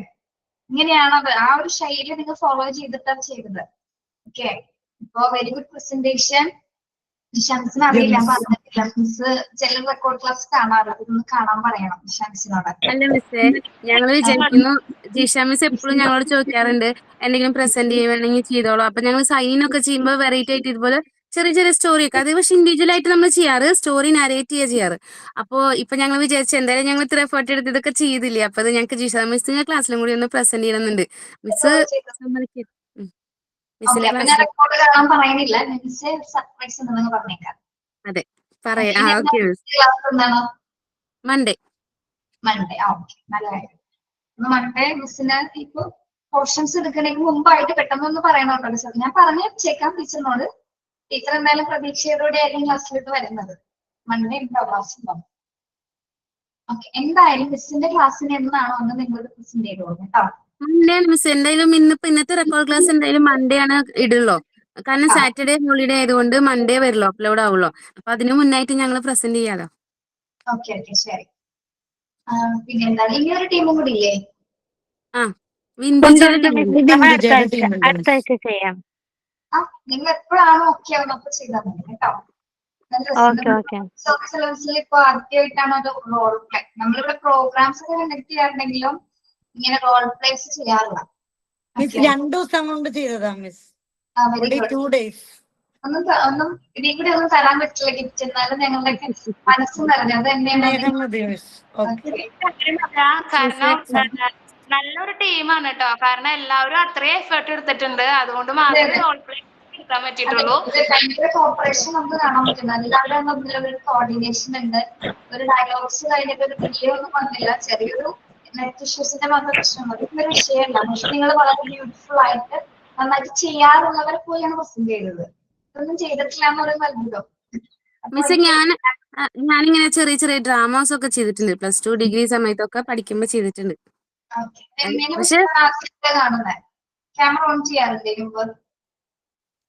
ഇങ്ങനെയാണ് അത്. ആ ഒരു ശൈലി നിങ്ങൾ ഫോളോ ചെയ്തിട്ടാണ് ചെയ്തത്. ഓക്കെ, ഇപ്പൊ വെരി ഗുഡ് പ്രസന്റേഷൻ. ഷംസിന് അറിയില്ല, പറഞ്ഞിട്ടില്ല. മിസ് ചില റെക്കോർഡ് ക്ലാസ് കാണാറുണ്ട്. ഇതൊന്ന് കാണാൻ പറയണം ഷംസിനോട്. അല്ല മിസ്സേ, ഞങ്ങൾ വിചാരിക്കുന്നു ജിഷ മിസ് എപ്പോഴും ഞങ്ങളോട് ചോദിക്കാറുണ്ട് എന്തെങ്കിലും പ്രസന്റ് ചെയ്യുവാണെങ്കിൽ ചെയ്തോളൂ. അപ്പൊ ഞങ്ങൾ സൈൻ ഒക്കെ ചെയ്യുമ്പോൾ വെറൈറ്റി ആയിട്ട് ഇതുപോലെ ചെറിയ ചെറിയ സ്റ്റോറി ഒക്കെ, അത് പക്ഷെ ഇൻഡിവിജ്വൽ ആയിട്ട് നമ്മൾ ചെയ്യാറ്, സ്റ്റോറി നാരേറ്റ് ചെയ്യാറ്. അപ്പൊ ഇപ്പൊ ഞങ്ങൾ വിചാരിച്ചു എന്തായാലും ഞങ്ങൾ ഇത്ര എഫേർട്ട് എടുത്ത് ഇതൊക്കെ ചെയ്തില്ലേ, അപ്പൊ അത് ഞങ്ങൾക്ക് ജിഷ മിസ്സിന്റെ ക്ലാസ്സിലും കൂടി ഒന്ന് പ്രസന്റ് ചെയ്യണമെന്നുണ്ട്. മിസ് മിസ്സിന്റെ അതെ പറയാം. Okay Monday. ഓക്കെ, നല്ല കാര്യം. മൺഡേ മിസ്സിന് ഇപ്പൊ പോർഷൻസ് എടുക്കണമെങ്കിൽ മുമ്പായിട്ട് പെട്ടെന്നൊന്ന് പറയണം കേട്ടോ ടീച്ചർ. ഞാൻ പറഞ്ഞു വെച്ചേക്കാം ടീച്ചറിനോട്. ടീച്ചർ എന്തായാലും പ്രതീക്ഷയോടെ ആയിരിക്കും ക്ലാസ്സിലോട്ട് വരുന്നത്. മൺഡേ ഉണ്ടോ ക്ലാസ് ഉണ്ടോ? ഓക്കെ, എന്തായാലും മിസ്സിന്റെ ക്ലാസ്സിന് എന്നാണോ അന്ന് നിങ്ങൾ പ്രസന്റ് ചെയ്തോളൂ കേട്ടോ. മൺഡേ ആണ് മിസ്. എന്തായാലും ഇന്നത്തെ റെക്കോർഡ് ക്ലാസ് എന്തായാലും മൺഡേ ആണ് ഇടുള്ളൂ. കാരണം സാറ്റർഡേ ഹോളിഡേ ആയതുകൊണ്ട് മൺഡേ വരുള്ളൂ, അപ്ലോഡ് ആവുള്ളൂ. അപ്പൊ അതിന് മുന്നായിട്ട് ഞങ്ങൾ പ്രസന്റ് ചെയ്യാലോ. ഓക്കെ ഓക്കെ, ശരി. പിന്നെ എന്താണ് ഇനി ഒരു ടീമും കൂടി ഇല്ലേ? അടുത്ത ആഴ്ച ചെയ്യാം. നിങ്ങൾ എപ്പോഴാണോ ഓക്കെ ആവുന്നത് അപ്പൊ ചെയ്താൽ മതി കേട്ടോ. സിലബസിൽ ഇപ്പൊ ആദ്യമായിട്ടാണ് ഒരു റോൾ പ്ലേ. നമ്മളിവിടെ പ്രോഗ്രാംസ് ഒക്കെ കണ്ടക്ട് ചെയ്യാറുണ്ടെങ്കിലും ഇങ്ങനെ റോൾ പ്ലേസ് ചെയ്യാറില്ല. മിസ് 2 ദിവസം കൊണ്ട് ചെയ്തതാ മിസ്. 2 days. ഒന്നും ഇതിൽ കൂടെ ഒന്നും തരാൻ പറ്റില്ല ഗിഫ്റ്റ്, എന്നാലും ഞങ്ങളുടെയൊക്കെ മനസ്സ് നിറഞ്ഞു. അത് തന്നെയാണ് സ്നേഹം മതി മിസ്. ഓക്കെ. കാരണം നല്ലൊരു ടീമാണ് കേട്ടോ. കാരണം എല്ലാവരും അത്രയും എഫേർട്ട് എടുത്തിട്ടുണ്ട്. അതുകൊണ്ട് മാത്രമേ റോൾ പ്ലേ എടുക്കാൻ പറ്റിയിട്ടുള്ളൂ. ഭയങ്കര കോപ്പറേഷൻ നമുക്ക് കാണാൻ പറ്റുന്നത്. എല്ലാവരും തമ്മിലുള്ള ഒരു കോർഡിനേഷൻ ഉണ്ട്. ഒരു ഡയലോഗ്സ് കഴിഞ്ഞിട്ട് ഒരു വീഡിയോ ഒന്നും വന്നില്ല. ചെറിയൊരു നെറ്റ് ഇഷ്യൂസിന്റെ മാത്രം പ്രശ്നം മതി. ഇതൊരു വിഷയമല്ല. പക്ഷെ നിങ്ങൾ വളരെ ബ്യൂട്ടിഫുൾ ആയിട്ട് നന്നായിട്ട് ചെയ്യാറുള്ളവരെ പോലെയാണ് പ്രസന്റ് ചെയ്തത്. ഇതൊന്നും ചെയ്തിട്ടില്ല എന്ന് പറയുന്നത് അത്ഭുതം. മിസ് ഞാനിങ്ങനെ ചെറിയ ചെറിയ ഡ്രാമാസ് ഒക്കെ ചെയ്തിട്ടുണ്ട്. +2 ഡിഗ്രി സമയത്തൊക്കെ പഠിക്കുമ്പോ ചെയ്തിട്ടുണ്ട്. പക്ഷെ ക്യാമറ ഓൺ ചെയ്യാറില്ലേ?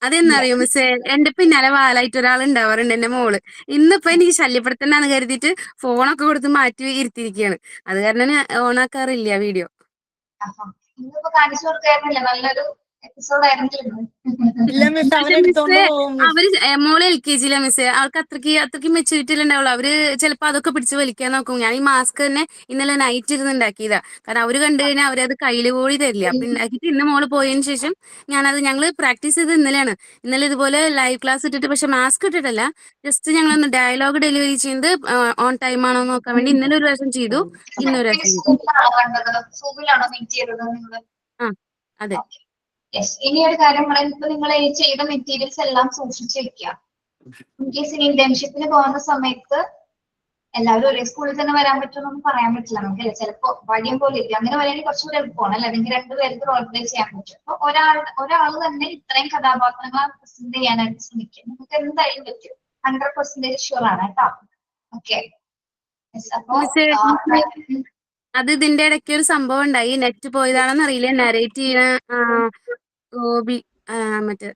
അതെന്നറിയോ മിസ്, എന്റെ പിന്നാലെ വാലായിട്ട് ഒരാൾ ഉണ്ടാവാറുണ്ട്, എന്റെ മോള്. ഇന്നിപ്പോ എനിക്ക് ശല്യപ്പെടുത്തണ്ടെന്ന് കരുതിയിട്ട് ഫോണൊക്കെ കൊടുത്ത് മാറ്റി ഇരുത്തിയിരിക്കുകയാണ്. അത് കാരണം ഓണാക്കാറില്ല വീഡിയോ. ഇന്നിപ്പോ കാണിച്ചു കൊടുക്കായിരുന്നില്ല, നല്ലൊരു എപ്പിസോഡ് ആയിരുന്നില്ല. ഇല്ല മിസ്, അവരെടുത്തോണ്ട് പോകും മിസ്. അവര് മോള് LKG മിസ്. അവൾക്ക് അത്രയ്ക്ക് മെച്ചൂരിറ്റി ഉണ്ടാവുള്ളൂ. അവര് ചിലപ്പോ അതൊക്കെ പിടിച്ച് വലിക്കാൻ നോക്കും. ഞാൻ ഈ മാസ്ക് തന്നെ ഇന്നലെ നൈറ്റ് ഇരുന്ന് ഉണ്ടാക്കിയതാ. കാരണം അവര് കണ്ടു കഴിഞ്ഞാൽ അവരത് കയ്യിൽ കൂടി തരില്ല. അപ്പൊ ഉണ്ടാക്കിയിട്ട് ഇന്ന് മോള് പോയതിനു ശേഷം ഞങ്ങള് പ്രാക്ടീസ് ചെയ്ത് ഇന്നലെയാണ്. ഇന്നലെ ഇതുപോലെ ലൈവ് ക്ലാസ് ഇട്ടിട്ട്, പക്ഷെ മാസ്ക് ഇട്ടിട്ടല്ല, ജസ്റ്റ് ഞങ്ങളൊന്ന് ഡയലോഗ് ഡെലിവറി ചെയ്ത് ഓൺ ടൈം ആണോ നോക്കാൻ വേണ്ടി ഇന്നലെ ഒരു പ്രാവശ്യം ചെയ്തു, ഇന്നൊരു പ്രാവശ്യം ചെയ്തു. അതെ. ഇനി ഒരു കാര്യം പറയാം. ഇപ്പൊ നിങ്ങൾ ചെയ്ത മെറ്റീരിയൽസ് എല്ലാം സൂക്ഷിച്ചു വെക്കുക. ഇൻകേസ് ഇനി ഇന്റേൺഷിപ്പിന് പോകുന്ന സമയത്ത് എല്ലാവരും ഒരേ സ്കൂളിൽ തന്നെ വരാൻ പറ്റുമെന്നൊന്നും പറയാൻ പറ്റില്ല നമുക്ക്. ചിലപ്പോ വഴിയും പോലെ ഇല്ല. അങ്ങനെ വരികയാണെങ്കിൽ കുറച്ചുകൂടെ എളുപ്പമാണ് അല്ലെ? അല്ലെങ്കിൽ രണ്ടുപേർക്ക് റോൾ പ്ലേ ചെയ്യാൻ പറ്റും. അപ്പൊ ഒരാൾ തന്നെ ഇത്രയും കഥാപാത്രങ്ങളെ പ്രസന്റ് ചെയ്യാനായിട്ട് ശ്രമിക്കുക. നമുക്ക് എന്തായാലും പറ്റും. 100% ഷുവർ ആണ് കേട്ടോ. ഓക്കെ. അപ്പൊ അത് ഇതിന്റെ ഇടയ്ക്ക് ഒരു സംഭവം ഉണ്ടായി. നെറ്റ് പോയതാണെന്ന് അറിയില്ല. നരേറ്റ് ചെയ്യണ ഗോപി മറ്റേ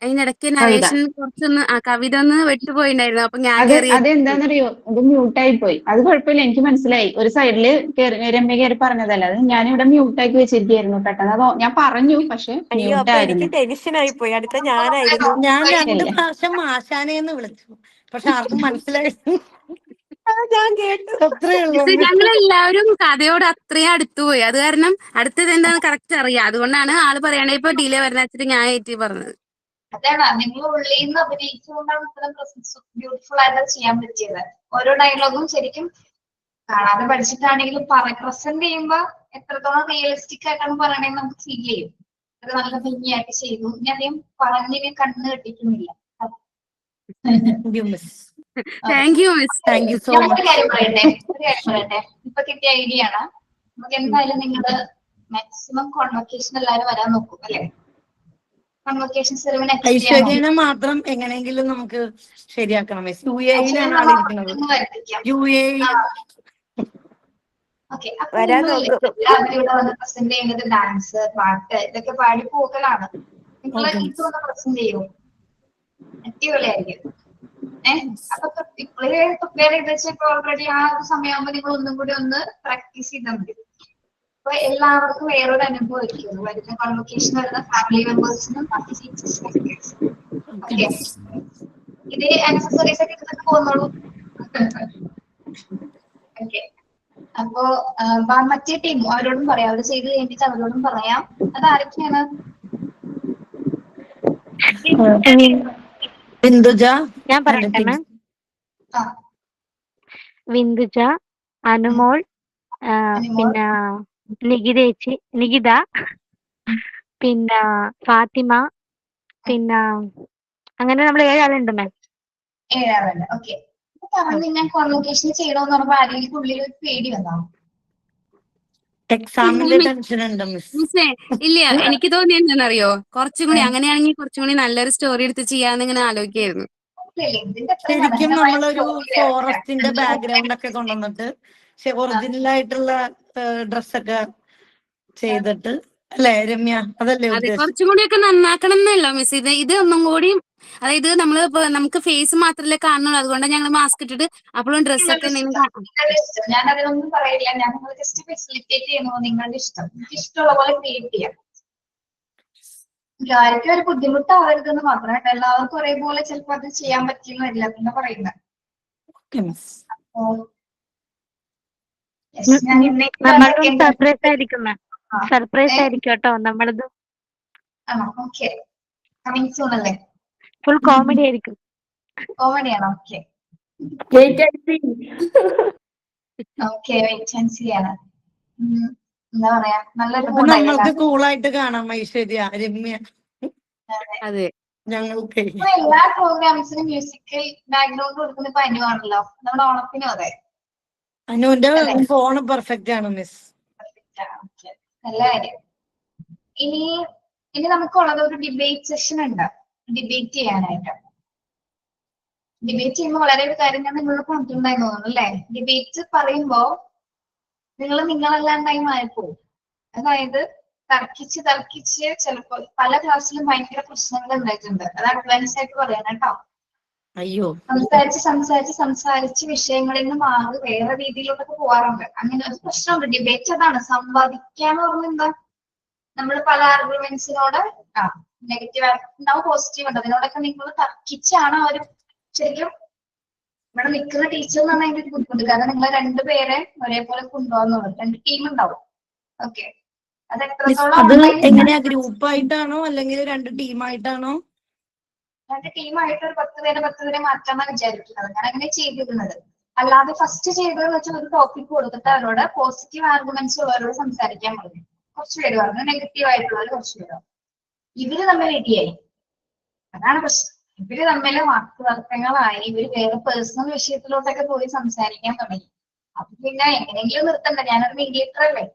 അതിനിടയ്ക്ക് നരേഷൻ കുറച്ചൊന്ന് കവിത ഒന്ന് വിട്ടുപോയിണ്ടായിരുന്നു. അപ്പൊ ഞാൻ അതെന്താന്നറിയോ, അത് മ്യൂട്ടായി പോയി. അത് കുഴപ്പമില്ല, എനിക്ക് മനസ്സിലായി. ഒരു സൈഡില് രമ്യ കയറി പറഞ്ഞതല്ല, അത് ഞാനിവിടെ മ്യൂട്ടാക്കി വെച്ചിരിക്കുകയായിരുന്നു. പെട്ടെന്ന് അത് ഞാൻ പറഞ്ഞു, പക്ഷെ മ്യൂട്ട് ആയിരുന്നു. ടെൻഷൻ ആയി പോയി. അടുത്ത ഞാനായിരുന്നു. ഞാൻ 2 പ്രാവശ്യം ആശാനേന്ന് വിളിച്ചു, പക്ഷെ ആർക്കും മനസ്സിലായി. ഞാൻ കേട്ടു. അത്രേ ഉള്ളൂ. ഞങ്ങളെല്ലാവരും കഥയോട് അത്രയും അടുത്തുപോയി. അത് കാരണം അടുത്തത് എന്താന്ന് കറക്റ്റ് അറിയാം. അതുകൊണ്ടാണ് ആള് പറയണേ ഇപ്പൊ ഡിലേ വരുന്ന വെച്ചിട്ട് ഞാൻ ഏറ്റി പറഞ്ഞത്. അതാണ് നിങ്ങൾ ഉള്ളിൽ നിന്ന് അഭിനയിച്ചുകൊണ്ടാണ് ഇത്തരം ബ്യൂട്ടിഫുൾ ആയിട്ട് ചെയ്യാൻ പറ്റിയത്. ഓരോ ഡയലോഗും ശരിക്കും കാണാതെ പഠിച്ചിട്ടാണെങ്കിലും പ്രസന്റ് ചെയ്യുമ്പോ എത്രത്തോളം റിയലിസ്റ്റിക് ആയിട്ടാണ് പറയണേന്ന് നമുക്ക് ഫീൽ ചെയ്യും. അത് നല്ല ഭംഗിയായിട്ട് ചെയ്തു. ഇനി അധികം പറഞ്ഞിന് കണ്ണ് കെട്ടിക്കുന്നില്ല. Thank you miss. Thank you so ഒരു മച്ച്. കാര്യം പറയട്ടെ. ഇപ്പൊ കിട്ടിയ ഐഡിയ ആണ്. നമുക്ക് എന്തായാലും നിങ്ങള് മാക്സിമം കോൺവൊക്കേഷൻ എല്ലാവരും വരാൻ നോക്കും അല്ലെ? കോൺവൊക്കേഷൻ സെറിമണി ഐശ്വര്യനെ മാത്രം എങ്ങനെയെങ്കിലും നമുക്ക് ശരിയാക്കണം മിസ്. UAE-ലാണ് ആളിരിക്കുന്നത്. UAE. ഓക്കെ. അപ്പൊ എല്ലാവരും ഇവിടെ വന്ന് പ്രസന്റ് ചെയ്യുന്നത് ഡാൻസ്, പാട്ട്, ഇതൊക്കെ പാടി പോകലാണ്. നിങ്ങൾ ഇതൊന്ന് പ്രസന്റ് ചെയ്യും, അടിപൊളിയായിരിക്കും. അപ്പൊ ഇപ്പോഴേ പ്രിപ്പയർ ചെയ്ത് വെച്ചപ്പോ ഓൾറെഡി ആ ഒരു സമയമാകുമ്പോ നിങ്ങൾ ഒന്നും കൂടി ഒന്ന് പ്രാക്ടീസ് ചെയ്താൽ മതി. അപ്പൊ എല്ലാവർക്കും വേറൊരു അനുഭവം ആയിരിക്കും. വരുന്ന കോൺവൊക്കേഷൻ വരുന്ന ഫാമിലി മെമ്പേഴ്സിനും ഇത് ആക്സസറീസ് ഒക്കെ എടുത്തിട്ട് പോകുന്നുള്ളൂ. ഓക്കെ. അപ്പോ മറ്റേ ടീം അവരോടും പറയാം. അവര് ചെയ്ത് കഴിഞ്ഞിട്ട് അവരോടും പറയാം. അത് ആരൊക്കെയാണ്? ബിന്ദുജ, ഞാൻ പറയട്ടെ മാം. ബിന്ദുജ, അനുമോൾ, പിന്നെ നികിത, പിന്നെ ഫാത്തിമ, പിന്നെ അങ്ങനെ നമ്മൾ 7 ആളുണ്ട് മാം. 7 ആളുണ്ട്. ഓക്കെ. പറഞ്ഞു ഞാൻ കോൺവൊക്കേഷൻ ചെയ്യണമെന്ന് പറഞ്ഞപ്പോ ആരെങ്കിലും ഉള്ളിൽ ഒരു പേടി വന്നോ? എക്സാമിന്റെ ടെൻഷൻ ഉണ്ട് മിസ്സേ. ഇല്ല, എനിക്ക് തോന്നിയെന്നറിയോ, കുറച്ചും കൂടി അങ്ങനെയാണെങ്കിൽ കുറച്ചും കൂടി നല്ലൊരു സ്റ്റോറി എടുത്ത് ചെയ്യാന്ന് ഇങ്ങനെ ആലോചിക്കായിരുന്നു. ശരിക്കും നമ്മളൊരു ഫോറസ്റ്റിന്റെ ബാക്ക്ഗ്രൗണ്ട് ഒക്കെ കൊണ്ടുവന്നിട്ട് ഒറിജിനൽ ആയിട്ടുള്ള ഡ്രസ്സൊക്കെ ചെയ്തിട്ട് അല്ലേ രമ്യ? അതല്ലേ അതെ, കുറച്ചും കൂടിയൊക്കെ നന്നാക്കണം എന്നല്ലോ മിസ്. ഇത് ഒന്നും കൂടി, അതായത് നമുക്ക് ഫേസ് മാത്രമല്ലേ കാണുന്നുള്ളൂ. അതുകൊണ്ടാണ് ഞങ്ങൾ മാസ്ക് ഇട്ടിട്ട് അപ്പോഴും ഡ്രസ്സൊക്കെ ഞാൻ അതിനൊന്നും പറയില്ല. ഞാൻ ജസ്റ്റ് ഫെസിലിറ്റേറ്റ് ചെയ്യുന്നു. നിങ്ങളുടെ ഇഷ്ടം. എനിക്ക് ഇഷ്ടമുള്ള പോലെ ക്രിയേറ്റ് ചെയ്യാം. ആർക്കും ഒരു ബുദ്ധിമുട്ടാവരുതെന്ന് മാത്രമായിട്ട് എല്ലാവർക്കും ഒരേപോലെ ചിലപ്പോൾ അത് ചെയ്യാൻ പറ്റിയെന്ന് വരില്ല പിന്നെ പറയുന്നത്. സർപ്രൈസ് ആയിരിക്കും മാം. സർപ്രൈസ് ആയിരിക്കും കേട്ടോ നമ്മളത്. ആണോ? ഓക്കെ. കമ്മിങ് സൂൺ അല്ലേ? ഫുൾ കോമഡി ആയിരിക്കും. കോമഡി ആണോ? Okay okay, wait and see ആണ്. എന്താ പറയാ, നല്ലൊരു അപ്പൊ മൂഡായി നമ്മൾക്ക് കൂളായിട്ട് കാണാം ഐശ്വര്യ, രമ്യ, അതെ. ഞങ്ങൾക്ക് ഇപ്പൊ എല്ലാ പ്രോഗ്രാംസിനും മ്യൂസിക്കൽ ബാക്ക്ഗ്രൗണ്ട് കൊടുക്കുന്ന ഇപ്പൊ അനുവാണല്ലോ. നമ്മുടെ ഓണത്തിനും അതെ. അനുവിന്റെ ഫോൺ പെർഫെക്റ്റ് ആണ് മിസ്. Okay. നല്ല കാര്യം. ഇനി നമുക്കുള്ളത് ഒരു ഡിബേറ്റ് സെഷൻ ഉണ്ട്, ഡിബേറ്റ് ചെയ്യാനായിട്ട്. ഡിബേറ്റ് ചെയ്യുമ്പോൾ വളരെ ഒരു കാര്യം ഞാൻ നിങ്ങളോട് പറഞ്ഞിട്ടുണ്ടായി തോന്നുന്നു അല്ലേ? ഡിബേറ്റ് പറയുമ്പോ നിങ്ങളല്ലാണ്ടായി മാറിപ്പോകും. അതായത് തർക്കിച്ച് ചിലപ്പോൾ പല ക്ലാസ്സിലും ഭയങ്കര പ്രശ്നങ്ങൾ ഉണ്ടായിട്ടുണ്ട്. അത് അഡ്വാൻസ് ആയിട്ട് പറയണം കേട്ടോ. അയ്യോ, സംസാരിച്ച് വിഷയങ്ങളിൽ നിന്ന് മാറി വേറെ രീതിയിലോട്ടൊക്കെ പോവാറുണ്ട്. അങ്ങനെ ഒരു പ്രശ്നമുണ്ട്. ഡിബേറ്റ് അതാണ്, സംവാദിക്കാന്ന് പറഞ്ഞാൽ എന്താ, നമ്മൾ പല ആർഗ്യുമെന്റ്സിനോട് നെഗറ്റീവ് ഉണ്ടാവും, പോസിറ്റീവ് ഉണ്ട്. അതിനോടൊക്കെ നിങ്ങൾ തർക്കിച്ചാണ് ആ ഒരു ശരിക്കും ഇവിടെ നിൽക്കുന്ന ടീച്ചർ എന്ന് പറഞ്ഞാൽ അതിന്റെ ഒരു ബുദ്ധിമുട്ട്. കാരണം നിങ്ങൾ രണ്ടുപേരെ ഒരേപോലെ കൊണ്ടുപോകുന്നുള്ളൂ, രണ്ട് ടീം ഉണ്ടാവും. ഓക്കെ, അത് എത്രത്തോളം എങ്ങനെയാ, ഗ്രൂപ്പായിട്ടാണോ അല്ലെങ്കിൽ രണ്ട് ടീമായിട്ടാണോ? രണ്ട് ടീമായിട്ട് ഒരു 10 പേരെ മാറ്റാന്നാണ് വിചാരിക്കുന്നത്. ഞാൻ അങ്ങനെ ചെയ്തിരുന്നത്. അല്ലാതെ ഫസ്റ്റ് ചെയ്തതെന്ന് വെച്ചാൽ ഒരു ടോപ്പിക് കൊടുത്തിട്ട് അവരോട് പോസിറ്റീവ് ആർഗ്യുമെന്റ്സ് ഉള്ളവരോട് സംസാരിക്കാൻ പറഞ്ഞു. കുറച്ച് പേര് പറഞ്ഞു, നെഗറ്റീവ് ആയിട്ടുള്ളവർ കുറച്ച് പേര്. ഇവര് തമ്മിൽ റെഡിയായി. അതാണ് പ്രശ്നം. ഇവര് തമ്മിൽ വാക്കുതർക്കങ്ങളായി. ഇവര് വേറെ പേഴ്സണൽ വിഷയത്തിലോട്ടൊക്കെ പോയി സംസാരിക്കാൻ തുടങ്ങി. അപ്പൊ പിന്നെ എങ്ങനെയെങ്കിലും നിർത്തണ്ട, ഞാനൊരു മീഡിയേറ്റർ അല്ലേ.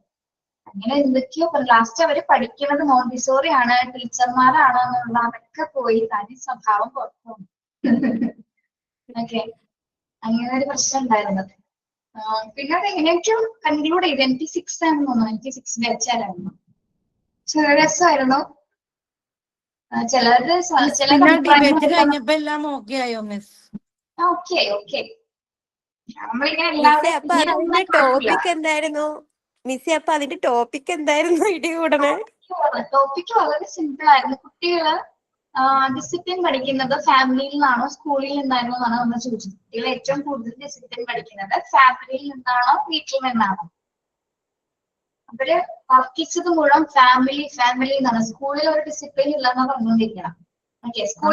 അങ്ങനെ എന്തൊക്കെയോ ലാസ്റ്റ് അവര് പഠിക്കുന്നത് മോണ്ടിസോറി ആണ്, ടീച്ചർമാരാണ് എന്നുള്ള അതൊക്കെ പോയി തനി സ്വഭാവം പുറത്തു. ഓക്കെ, അങ്ങനെ ഒരു പ്രശ്നം ഉണ്ടായിരുന്നത്. പിന്നെ അത് എങ്ങനെയൊക്കെയോ കൺക്ലൂഡ് ചെയ്ത് 96 ആണെന്ന് തോന്നുന്നു. 96 ബാച്ചായിരുന്നു. രസമായിരുന്നു. ചിലരുടെ ചില കഴിഞ്ഞപ്പോ എല്ലാം ഓക്കെ ആയോ മിസ്? ഓക്കെ നമ്മളിങ്ങനെ അപ്പൊ അതിന്റെ ടോപ്പിക് എന്തായിരുന്നു മിസ്സി? അപ്പൊ അതിന്റെ ടോപ്പിക് എന്തായിരുന്നു ഇടികൂടണേ? ടോപ്പിക് വളരെ സിമ്പിൾ ആയിരുന്നു. കുട്ടികള് ഡിസിപ്ലിൻ പഠിക്കുന്നത് ഫാമിലിയിൽ നിന്നാണോ സ്കൂളിൽ നിന്നാണോ എന്നാണ് നമ്മൾ ചോദിച്ചത്. കുട്ടികൾ ഏറ്റവും കൂടുതൽ ഡിസിപ്ലിൻ പഠിക്കുന്നത് ഫാമിലിയിൽ നിന്നാണോ വീട്ടിൽ നിന്നാണോ? അവര് തർക്കിച്ചത് മുഴുവൻ ഫാമിലി എന്നാണ്. സ്കൂളിൽ ഒരു ഡിസിപ്ലിൻ ഇല്ലെന്നാ പറഞ്ഞുകൊണ്ടിരിക്കണം. ഓക്കെ, സ്കൂൾ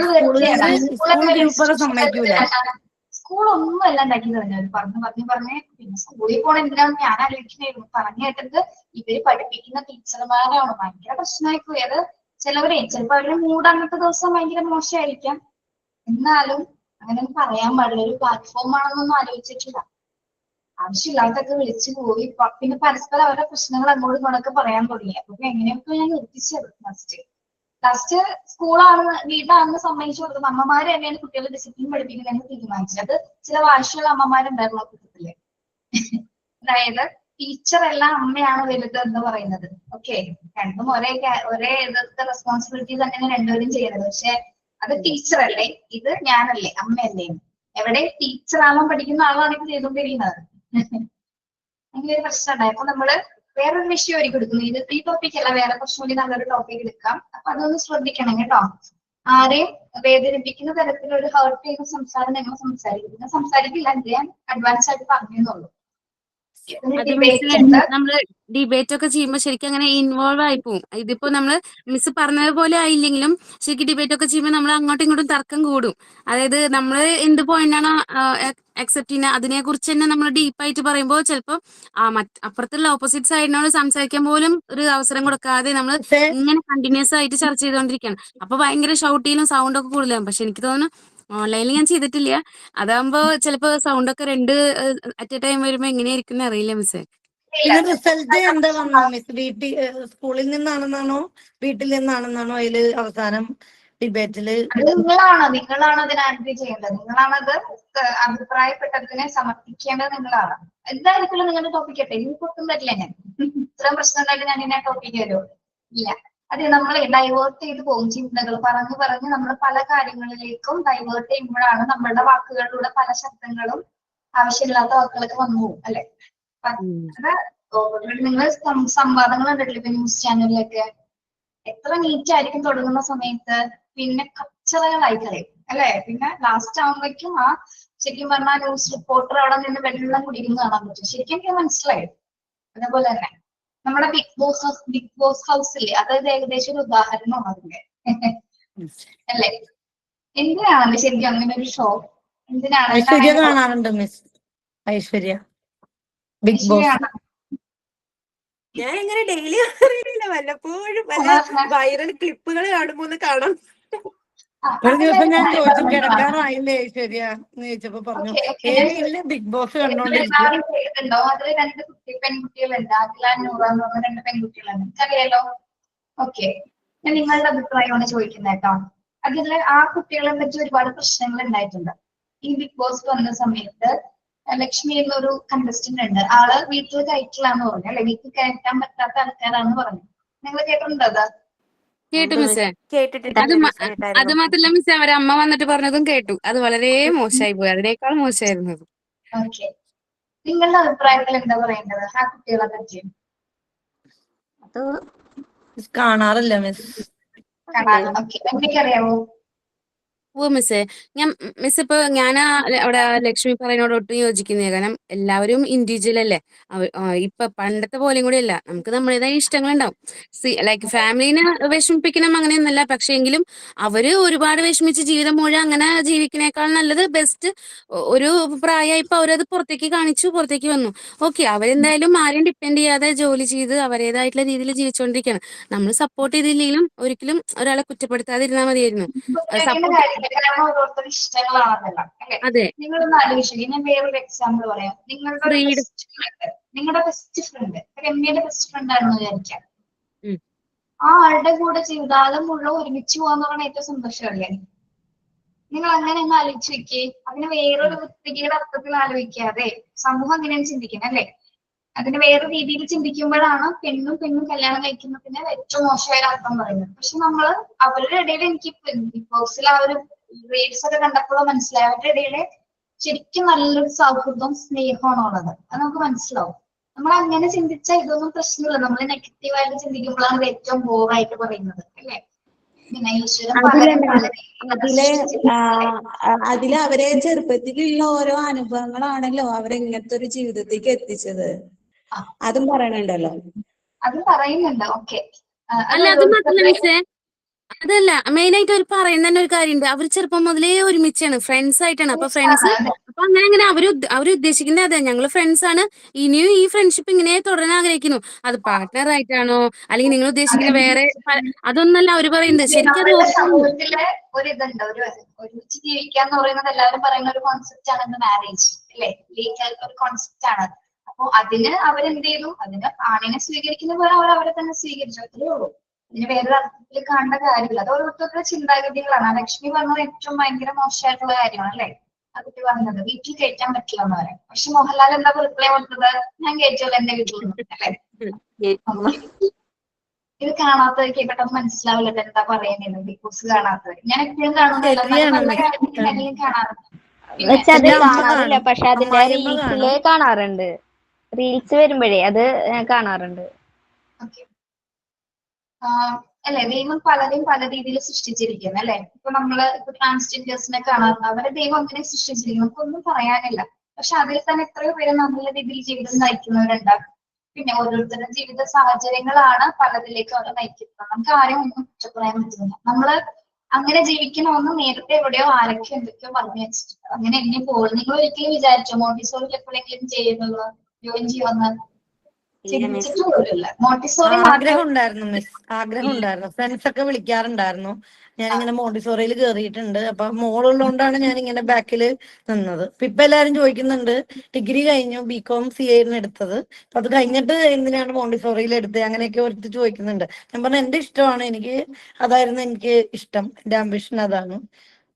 സ്കൂൾ ഒന്നും എല്ലാം ഉണ്ടാക്കി തരുന്നത് പറഞ്ഞ് പിന്നെ സ്കൂളിൽ പോണ എന്തിനാണ് ഞാൻ ആലോചിക്കണായിരുന്നു. പറഞ്ഞു കേട്ടത് ഇവര് പഠിപ്പിക്കുന്ന ടീച്ചർമാരാണ് ഭയങ്കര പ്രശ്നമായി പോയി. അത് ചിലപ്പോ അവരുടെ മൂഡ് അന്നത്തെ ദിവസം ഭയങ്കര മോശമായിരിക്കാം. എന്നാലും അങ്ങനെ പറയാൻ പാടില്ല. ഒരു പ്ലാറ്റ്ഫോം ആണെന്നൊന്നും ആലോചിച്ചിട്ടില്ല. ആവശ്യമില്ലാത്തൊക്കെ വിളിച്ചു പോയി. പിന്നെ പരസ്പരം അവരുടെ പ്രശ്നങ്ങൾ അങ്ങോട്ടും ഇങ്ങോട്ടൊക്കെ പറയാൻ തുടങ്ങി. അപ്പൊ എങ്ങനെയൊക്കെ ഞാൻ നിർത്തിച്ചത്. ലാസ്റ്റ് സ്കൂളാണെന്ന് വീടാണെന്ന് സമ്മതിച്ചു കൊടുത്തത് അമ്മമാര് തന്നെയാണ് കുട്ടികളെ ഡിസിപ്ലിൻ പഠിപ്പിക്കുന്നതെന്ന് തീരുമാനിച്ചത്. അത് ചില വാശിയുള്ള അമ്മമാരുണ്ടായിരുന്നു കൂട്ടത്തില്. അതായത് ടീച്ചർ എല്ലാം അമ്മയാണ് വലുത് എന്ന് പറയുന്നത്. ഓക്കെ, രണ്ടും ഒരേ ഇതൊക്കെ റെസ്പോൺസിബിലിറ്റി തന്നെയാണ് രണ്ടുപേരും ചെയ്യുന്നത്. പക്ഷെ അത് ടീച്ചർ അല്ലേ, ഇത് ഞാനല്ലേ, അമ്മയല്ലേ? എവിടെ ടീച്ചർ ആവാൻ പഠിക്കുന്ന ആളാണ് ഇത് ചെയ്തുകൊണ്ടിരിക്കുന്നത്. അങ്ങനെ ഒരു പ്രശ്നം ഉണ്ടായി. അപ്പൊ നമ്മള് വേറൊരു വിഷയം ഒരുക്കി കൊടുക്കുന്നു. ഈ ടോപ്പിക് അല്ല, വേറെ കുറച്ചുകൂടി നല്ലൊരു ടോപ്പിക് എടുക്കാം. അപ്പൊ അതൊന്ന് ശ്രദ്ധിക്കണം കേട്ടോ. ആരെയും വേദനിപ്പിക്കുന്ന തരത്തിലൊരു ഹേർട്ട് ചെയ്യുന്ന സംസാരം നിങ്ങൾ സംസാരിക്കില്ല. ഇത് ഞാൻ അഡ്വാൻസ് ആയിട്ട് പറഞ്ഞെന്നുള്ളൂ. നമ്മള് ഡിബേറ്റ് ഒക്കെ ചെയ്യുമ്പോൾ ശരിക്കും അങ്ങനെ ഇൻവോൾവ് ആയി പോകും. ഇതിപ്പോ നമ്മള് മിസ് പറഞ്ഞതുപോലെ ആയില്ലെങ്കിലും ശരിക്കും ഡിബേറ്റ് ഒക്കെ ചെയ്യുമ്പോൾ നമ്മൾ അങ്ങോട്ടും ഇങ്ങോട്ടും തർക്കം കൂടും. അതായത് നമ്മൾ എന്ത് പോയിന്റാണോ അക്സെപ്റ്റ് ചെയ്യുന്നത് അതിനെ കുറിച്ച് തന്നെ നമ്മൾ ഡീപ്പായിട്ട് പറയുമ്പോൾ ചിലപ്പോൾ അപ്പുറത്തുള്ള ഓപ്പോസിറ്റ് സൈഡിനോട് സംസാരിക്കാൻ പോലും ഒരു അവസരം കൊടുക്കാതെ നമ്മൾ ഇങ്ങനെ കണ്ടിന്യൂസ് ആയിട്ട് ചർച്ച ചെയ്തുകൊണ്ടിരിക്കുകയാണ്. അപ്പൊ ഭയങ്കര ഷൗട്ട് ചെയ്യലും സൗണ്ട് ഒക്കെ കൂടുതലാകും. പക്ഷെ എനിക്ക് തോന്നുന്നു ഓൺലൈനിൽ ഞാൻ ചെയ്തിട്ടില്ല. അതാകുമ്പോ ചിലപ്പോ സൗണ്ട് ഒക്കെ രണ്ട് അറ്റ് എ ടൈം വരുമ്പോ എങ്ങനെയായിരിക്കും അറിയില്ല മിസ്സേ. ഇത് റിസൾട്ട് എന്താ വന്നു മിസ്? സ്കൂളിൽ നിന്നാണെന്നാണോ വീട്ടിൽ നിന്നാണെന്നാണോ അതില് അവസാനം ഡിബേറ്റില്? നിങ്ങളാണ് അതിനെ ആൻസർ ചെയ്യേണ്ടത്. നിങ്ങളാണത് അഭിപ്രായപ്പെട്ടതിനെ സമർപ്പിക്കേണ്ടത് നിങ്ങളാണ്. എന്തായിരിക്കും നിങ്ങളുടെ ടോപ്പിക് ആട്ടെ. ഇനി പൊട്ടും പറ്റില്ല. ഞാൻ ഇത്രയും പ്രശ്നം ഉണ്ടായിട്ട് ഞാൻ ഇതിനെ ടോപ്പിക് വരുമോ? ഇല്ല. അത് നമ്മളെ ഡൈവേർട്ട് ചെയ്ത് പോകും. ചിന്തകൾ പറഞ്ഞ് നമ്മൾ പല കാര്യങ്ങളിലേക്കും ഡൈവേർട്ട് ചെയ്യുമ്പോഴാണ് നമ്മളുടെ വാക്കുകളിലൂടെ പല ശബ്ദങ്ങളും ആവശ്യമില്ലാത്ത വാക്കുകളൊക്കെ വന്നു പോകും അല്ലെ? അത് നിങ്ങൾ സംവാദങ്ങൾ കണ്ടിട്ടില്ല ഇപ്പൊ ന്യൂസ് ചാനലിലൊക്കെ? എത്ര നീറ്റ് ആയിരിക്കും തുടങ്ങുന്ന സമയത്ത്, പിന്നെ കച്ചറകളായി കളയും അല്ലെ? പിന്നെ ലാസ്റ്റ് ആകുമ്പോഴേക്കും ശരിക്കും പറഞ്ഞാൽ ന്യൂസ് റിപ്പോർട്ടർ അവിടെ നിന്ന് വെള്ളം കുടിക്കുന്നത് കാണാൻ പറ്റും. ശരിക്കും എനിക്ക് മനസ്സിലായി. അതേപോലെ തന്നെ നമ്മുടെ ബിഗ് ബോസ് ഹൗസില്ലേ, അതായത് ഏകദേശം ഒരു ഉദാഹരണമാണ് അതിന്റെ അല്ലേ? എന്തിനാണ് ശരിക്കും അങ്ങനെ ഒരു ഷോ? എന്തിനാണ്? ഐശ്വര്യ കാണാറുണ്ട് മിസ്. Aishwarya big boss. ഞാൻ ഇങ്ങനെ ഡെയിലി അറിയില്ല, വല്ലപ്പോഴും വല്ല വൈറൽ ക്ലിപ്പുകൾ കാണുമ്പോ ഒന്ന് കാണാം. ഒരു ദിവസം ഞാൻ ചോദിച്ചു കിടക്കാറായില്ലേ ഐശ്വര്യ എന്ന് ചോദിച്ചപ്പോ പറഞ്ഞു ഇല്ല ബിഗ് ബോസ് കണ്ടോണ്ടിരിക്കും. ണ്ടോ അതിൽ 2 പെൺകുട്ടികളുണ്ട്, അഖില നൂറ എന്ന് പറഞ്ഞ 2 പെൺകുട്ടികളുണ്ട്, എനിക്കറിയാലോ. ഓക്കെ, ഞാൻ നിങ്ങളുടെ അഭിപ്രായമാണ് ചോദിക്കുന്നത് കേട്ടോ. അതില് ആ കുട്ടികളെ പറ്റി ഒരുപാട് പ്രശ്നങ്ങൾ ഉണ്ടായിട്ടുണ്ട്. ഈ ബിഗ് ബോസ് വന്ന സമയത്ത് ലക്ഷ്മി എന്നൊരു കണ്ടസ്റ്റന്റ് ഉണ്ട്, ആള് വീട്ടിൽ കയറ്റില്ലാന്ന് പറഞ്ഞു അല്ലെ, വീട്ടിൽ കയറ്റാൻ പറ്റാത്ത ആൾക്കാരാണെന്ന് പറഞ്ഞു. നിങ്ങൾ കേട്ടിട്ടുണ്ടോ അത്? കേട്ടു മിസ്സേ. അത് കേട്ടിട്ടില്ല. മാത്രല്ല മിസ്സേ, അവരെ അമ്മ വന്നിട്ട് പറഞ്ഞതും കേട്ടു. അത് വളരെ മോശമായി പോയി, അതിനേക്കാൾ മോശമായിരുന്നു അത്. ഓക്കെ, നിങ്ങളുടെ അഭിപ്രായത്തിൽ എന്താ പറയേണ്ടത് ആ കുട്ടികളെ പറ്റി? അത് കാണാറില്ല മിസ്. എനിക്കറിയാവോ? ഓ മിസ്സേ, മിസ് ഇപ്പൊ ഞാൻ അവിടെ ലക്ഷ്മി പറയുന്നതോട് ഒട്ടും യോജിക്കുന്നേ. കാരണം എല്ലാവരും ഇൻഡിവിജ്വൽ അല്ലേ. ഇപ്പൊ പണ്ടത്തെ പോലെയും കൂടി അല്ല, നമുക്ക് നമ്മുടേതായ ഇഷ്ടങ്ങളുണ്ടാവും. ലൈക്ക് ഫാമിലിനെ വിഷമിപ്പിക്കണം അങ്ങനെയൊന്നല്ല, പക്ഷെ എങ്കിലും അവര് ഒരുപാട് വിഷമിച്ച് ജീവിതം മുഴുവൻ അങ്ങനെ ജീവിക്കുന്നേക്കാൾ നല്ലത് ബെസ്റ്റ് ഒരു പ്രായമായി ഇപ്പൊ അവരത് പുറത്തേക്ക് കാണിച്ചു, പുറത്തേക്ക് വന്നു. ഓക്കെ, അവരെന്തായാലും ആരെയും ഡിപ്പെൻഡ് ചെയ്യാതെ ജോലി ചെയ്ത് അവരുടേതായിട്ടുള്ള രീതിയിൽ ജീവിച്ചുകൊണ്ടിരിക്കുകയാണ്. നമ്മൾ സപ്പോർട്ട് ചെയ്തില്ലെങ്കിലും ഒരിക്കലും ഒരാളെ കുറ്റപ്പെടുത്താതിരുന്നാൽ മതിയായിരുന്നു. സപ്പോർട്ട് ഓരോരുത്തരുടെ ഇഷ്ടങ്ങളാണല്ലോ അല്ലെ. അതെ, നിങ്ങളൊന്ന് ആലോചിച്ചു. ഞാൻ വേറൊരു എക്സാമ്പിൾ പറയാം. ഫ്രീഡം. നിങ്ങളുടെ ബെസ്റ്റ് ഫ്രണ്ട് രമ്യയുടെ ബെസ്റ്റ് ഫ്രണ്ട് ആണെന്ന് വിചാരിക്കാം. ഉം. ആ ആളുടെ കൂടെ ജീവിതകാലം മുഴുവൻ ഒരുമിച്ച് പോകാന്ന് പറഞ്ഞാൽ ഏറ്റവും സന്തോഷമല്ലേ? നിങ്ങൾ അങ്ങനെ ഒന്ന് ആലോചിച്ച് വെക്കേ. അതിന് വേറൊരു വ്യക്തിയുടെ അർത്ഥത്തിൽ ആലോചിക്കാതെ സമൂഹം അങ്ങനെയാണ് ചിന്തിക്കുന്നത് അല്ലെ. അതിന് വേറെ രീതിയിൽ ചിന്തിക്കുമ്പോഴാണ് പെണ്ണും കല്യാണം കഴിക്കുന്നതിന് ഏറ്റവും മോശമായ അർത്ഥം പറയുന്നത്. പക്ഷെ നമ്മള് അവരുടെ ഇടയിൽ എനിക്ക് ബിഗ് ബോക്സിൽ ആ ഒരു റീൽസ് ഒക്കെ കണ്ടപ്പോഴും മനസ്സിലായി, അവരുടെ ഇടയില് ശരിക്കും നല്ലൊരു സൗഹൃദവും സ്നേഹമാണ് ഉള്ളത്. അത് നമുക്ക് മനസ്സിലാവും. നമ്മൾ അങ്ങനെ ചിന്തിച്ചാൽ ഇതൊന്നും പ്രശ്നമില്ല. നമ്മൾ നെഗറ്റീവായിട്ട് ചിന്തിക്കുമ്പോഴാണ് ഇത് ഏറ്റവും ബോറായിട്ട് പറയുന്നത് അല്ലെ. പിന്നെ ഈശ്വരൻ അതില് അവരെ ചെറുപ്പത്തിലുള്ള ഓരോ അനുഭവങ്ങളാണല്ലോ അവരെ ഇങ്ങനത്തെ ഒരു ജീവിതത്തേക്ക് എത്തിച്ചത്. അതും പറയണുണ്ടല്ലോ. അത് പറയുന്നുണ്ട്. ഓക്കെ, അല്ല അത് മാത്രല്ല മിസ്സേ, അതല്ല മെയിൻ ആയിട്ട് അവർ പറയുന്ന തന്നെ ഒരു കാര്യമുണ്ട്. അവർ ചെറുപ്പം മുതലേ ഒരുമിച്ചാണ്, ഫ്രണ്ട്സ് ആയിട്ടാണ്. അപ്പൊ ഫ്രണ്ട്സ് അപ്പൊ അങ്ങനെ അവര് ഉദ്ദേശിക്കുന്നത് അതെ, ഞങ്ങള് ഫ്രണ്ട്സ് ആണ്, ഇനിയും ഈ ഫ്രണ്ട്ഷിപ്പ് ഇങ്ങനെ തുടരാൻ ആഗ്രഹിക്കുന്നു. അത് പാർട്ട്ണർ ആയിട്ടാണോ അല്ലെങ്കിൽ നിങ്ങൾ ഉദ്ദേശിക്കുന്ന വേറെ അതൊന്നല്ല അവര് പറയുന്നത്. ശരിക്കും അത് നമ്മളുടെ ഓപ്പൺ. സമൂഹത്തിലെ ഒരിതുണ്ട്, ഒരുമിച്ച് ജീവിക്കാന്ന് പറയുന്നത് എല്ലാവരും പറയുന്ന ഒരു കോൺസെപ്റ്റ് ആണ് മാരേജ് അല്ലെ. ലീഗൽ ഒരു കോൺസെപ്റ്റ് ആണ്. അപ്പൊ അതിന് അവരെന്ത് ചെയ്തു? അതിന് ആണിനെ സ്വീകരിക്കുന്ന പോലെ അവർ അവരെ തന്നെ സ്വീകരിച്ചു, അത്രേ ഉള്ളൂ. ഇതിന് വേറൊരു അർത്ഥത്തിൽ കാണേണ്ട കാര്യമില്ല. അത് ഓരോരുത്തരുടെ ചിന്താഗതികളാണ്. ലക്ഷ്മി പറഞ്ഞത് ഏറ്റവും ഭയങ്കര മോശമായിട്ടുള്ള കാര്യമാണ് അല്ലെ. ആ കുട്ടി പറഞ്ഞത് വീട്ടിൽ കയറ്റാൻ പറ്റില്ല എന്ന് പറയാം. പക്ഷെ മോഹൻലാൽ എന്താ റിപ്ലൈ കൊടുത്തത്? ഞാൻ കയറ്റുമല്ലോ എന്റെ വീട്ടിൽ നിന്ന് അല്ലെ. ഇത് കാണാത്തവർക്ക് പെട്ടെന്ന് മനസ്സിലാവില്ല എന്താ പറയുന്നത്. ബിഗ് ബോസ് കാണാത്തവർ ഞാൻ എപ്പോഴും കാണുന്നില്ല, കാണാറുണ്ട്. അത് കാണാറില്ല, പക്ഷെ അതിന്റെ റീൽസില് കാണാറുണ്ട്. റീൽസ് വരുമ്പോഴേ അത് ഞാൻ കാണാറുണ്ട്. അല്ലെ, ദൈവം പലരെയും പല രീതിയിൽ സൃഷ്ടിച്ചിരിക്കുന്നു അല്ലെ. ഇപ്പൊ നമ്മള് ഇപ്പൊ ട്രാൻസ്ജെൻഡേഴ്സിനെ കാണാറുണ്ട്, അവരെ ദൈവം അങ്ങനെ സൃഷ്ടിച്ചിരിക്കുന്നു, നമുക്കൊന്നും പറയാനില്ല. പക്ഷെ അതിൽ തന്നെ എത്രയോ പേര് നല്ല രീതിയിൽ ജീവിതം നയിക്കുന്നവരുണ്ടാകും. പിന്നെ ഓരോരുത്തരുടെ ജീവിത സാഹചര്യങ്ങളാണ് പലതിലേക്ക് അവരെ നയിക്കുന്നത്. നമുക്ക് ആരെയും ഒന്നും കുറ്റപ്പറയാൻ പറ്റുന്നില്ല. നമ്മള് അങ്ങനെ ജീവിക്കണമെന്ന് നേരത്തെ എവിടെയോ ആരൊക്കെ എന്തൊക്കെയോ പറഞ്ഞു വെച്ചിട്ടുണ്ട്. അങ്ങനെ എന്നെ പോകും. നിങ്ങൾ ഒരിക്കലും വിചാരിച്ചോ മോണ്ടിസോറിൽ എപ്പോഴെങ്കിലും ചെയ്യുന്നത്, ജോയിൻ ചെയ്യുമെന്ന്? ചിന്തിച്ചിട്ട് പോലുമില്ല. മോണ്ടിസോറി ആഗ്രഹം ഉണ്ടായിരുന്നു മിസ്, ആഗ്രഹം ഉണ്ടായിരുന്നു. ഫ്രണ്ട്സ് ഒക്കെ വിളിക്കാറുണ്ടായിരുന്നു. ഞാനിങ്ങനെ മോണ്ടിസോറിയിൽ കയറിയിട്ടുണ്ട്. അപ്പൊ മോളുള്ളതുകൊണ്ടാണ് ഞാൻ ഇങ്ങനെ ബാക്കിൽ നിന്നത്. ഇപ്പൊ എല്ലാരും ചോദിക്കുന്നുണ്ട്, ഡിഗ്രി കഴിഞ്ഞു, ബികോം CA എടുത്തത്, അപ്പൊ അത് കഴിഞ്ഞിട്ട് എന്തിനാണ് മോണ്ടിസോറിയിൽ എടുത്തത്, അങ്ങനെയൊക്കെ ഓർത്ത് ചോദിക്കുന്നുണ്ട്. ഞാൻ പറഞ്ഞ എന്റെ ഇഷ്ടമാണ്, അതായിരുന്നു എനിക്ക് ഇഷ്ടം, എന്റെ ആംബിഷൻ അതാണ്.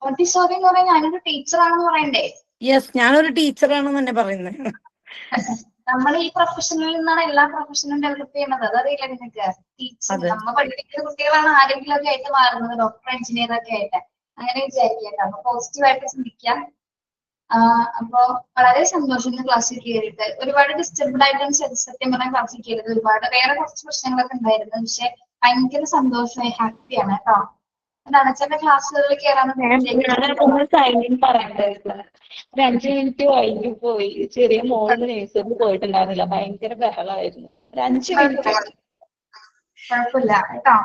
മോണ്ടിസോറി എന്ന് പറഞ്ഞാൽ ഞാനൊരു ടീച്ചറാണെന്ന് പറയണ്ടേ? യെസ്, ഞാനൊരു ടീച്ചറാണെന്ന് തന്നെ പറയുന്നത്. നമ്മൾ ഈ പ്രൊഫഷനിൽ നിന്നാണ് എല്ലാ പ്രൊഫഷനും ഡെവലപ്പ് ചെയ്യുന്നത്. അതറിയില്ല നിങ്ങൾക്ക്? ടീച്ചർ നമ്മൾ പഠിപ്പിക്കുന്ന കുട്ടികളാണ് ആരെങ്കിലും ഒക്കെ ആയിട്ട് മാറുന്നത്, ഡോക്ടർ എഞ്ചിനീയർ ഒക്കെ ആയിട്ട്. അങ്ങനെ വിചാരിക്കേണ്ട. അപ്പൊ പോസിറ്റീവായിട്ട് ചിന്തിക്കാം. അപ്പൊ വളരെ സന്തോഷം ക്ലാസ്സിൽ കയറിയിട്ട്. ഒരുപാട് ഡിസ്റ്റർബ്ഡ് ആയിട്ടും സത്യം പറഞ്ഞാൽ ക്ലാസ്സിൽ കയറിയത്. ഒരുപാട് വേറെ കുറച്ച് പ്രശ്നങ്ങളൊക്കെ ഉണ്ടായിരുന്നു. പക്ഷെ ഭയങ്കര സന്തോഷമായി, ഹാപ്പിയാണ് കേട്ടോ. എന്താണ് ചില ക്ലാസ്സുകളിൽ കയറാൻ പറയണ്ടായിരുന്നു. ഒരു 5 മിനിറ്റ് വൈകി പോയി. ചെറിയ മോള് നേഴ്സറിൽ പോയിട്ടുണ്ടായിരുന്നില്ല, ഭയങ്കര ബഹളമായിരുന്നു. ഒരു 5 മിനിറ്റ് കുഴപ്പമില്ല കേട്ടോ.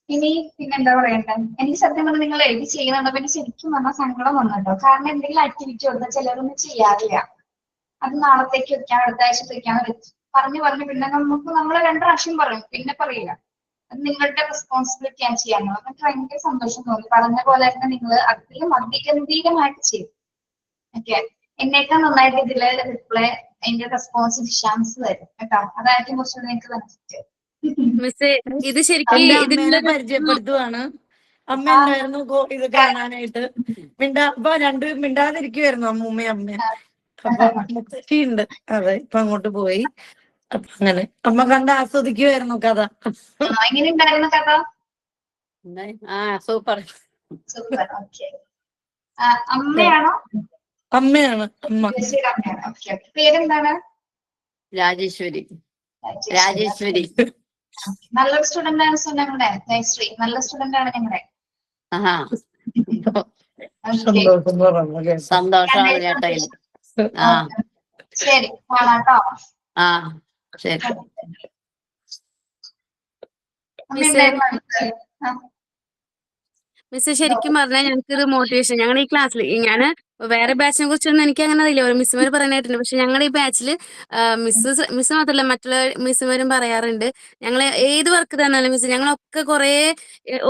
ഇനി പിന്നെ എന്താ പറയണ്ടേ, എനിക്ക് സത്യം പറഞ്ഞാൽ നിങ്ങൾ എഴുതി ചെയ്യുന്നുണ്ടോ എനിക്ക് ശരിക്കും പറഞ്ഞാൽ സങ്കടം വന്നു കേട്ടോ. കാരണം എന്തെങ്കിലും ആക്ടിവിറ്റി കൊടുത്താൽ ചിലരൊന്നും ചെയ്യാറില്ല. അത് നാളത്തേക്ക് വെക്കാം, അടുത്ത ആഴ്ച വെക്കാം പറഞ്ഞു പിന്നെ നമ്മൾ 2 പ്രാവശ്യം പറയും, പിന്നെ പറയില്ല. അത് നിങ്ങളുടെ റെസ്പോൺസിബിലിറ്റി ആണ് ചെയ്യാനുള്ളത്. എനിക്ക് ഭയങ്കര സന്തോഷം തോന്നി. പറഞ്ഞ പോലെ തന്നെ നിങ്ങൾ അതിലും അതിഗംഭീരമായിട്ട് ചെയ്തു. ഓക്കെ, എന്നേക്കാൾ നന്നായിട്ട് ഇതില് റിപ്ലൈ അതിന്റെ റെസ്പോൺസ് ജിഷാംസ് തരും കേട്ടോ. അതായിരിക്കും കുറച്ചുകൂടി എനിക്ക് മനസ്സിലായത്. മിസ്സേ ഇത് ശരിക്കും എന്റെ അമ്മേനെ ഇതിന്റെ പരിചയപ്പെടുത്തുവാണ്. അമ്മ ഉണ്ടായിരുന്നു ഇത് കാണാനായിട്ട്. അപ്പൊ രണ്ടും മിണ്ടാതിരിക്കുവായിരുന്നു അമ്മൂമ്മയും അമ്മ. അപ്പൊ മുത്തശ്ശിയുണ്ട്, അതെ ഇപ്പൊ അങ്ങോട്ട് പോയി. അപ്പൊ അങ്ങനെ അമ്മ കണ്ട് ആസ്വദിക്കുവായിരുന്നു കഥ. എങ്ങനെ ഉണ്ടായിരുന്നു കഥ? സൂപ്പർ. സൂപ്പർ. ഓക്കെ, അമ്മയാണോ? അമ്മയാണ് അമ്മ. അമ്മയാണ്. ഓക്കെ, പേരെന്താണ്? രാജേശ്വരി. നല്ലൊരു സ്റ്റുഡന്റ് ആണ് ഞങ്ങളുടെ ജയശ്രീ. നല്ല സ്റ്റുഡന്റ് ആണ് ഞങ്ങളുടെ. സന്തോഷമാണ് കേട്ടതിൽ. ശരി, കാണാട്ടോ. ശരി. മിസ് ശരിക്കും പറഞ്ഞാൽ ഞങ്ങൾക്കൊരു മോട്ടിവേഷൻ. ഞങ്ങളുടെ ഈ ക്ലാസ്സിൽ ഞാൻ വേറെ ബാച്ചിനെ കുറിച്ചൊന്നും എനിക്ക് അങ്ങനെ അറിയില്ല, ഒരു മിസ്സുമാർ പറയാനായിട്ടുണ്ട്. പക്ഷെ ഞങ്ങളുടെ ഈ ബാച്ചിൽ മിസ് മാത്രമല്ല മറ്റുള്ള മിസ്സുമാരും പറയാറുണ്ട്, ഞങ്ങൾ ഏത് വർക്ക് തന്നാലും മിസ് ഞങ്ങളൊക്കെ കുറേ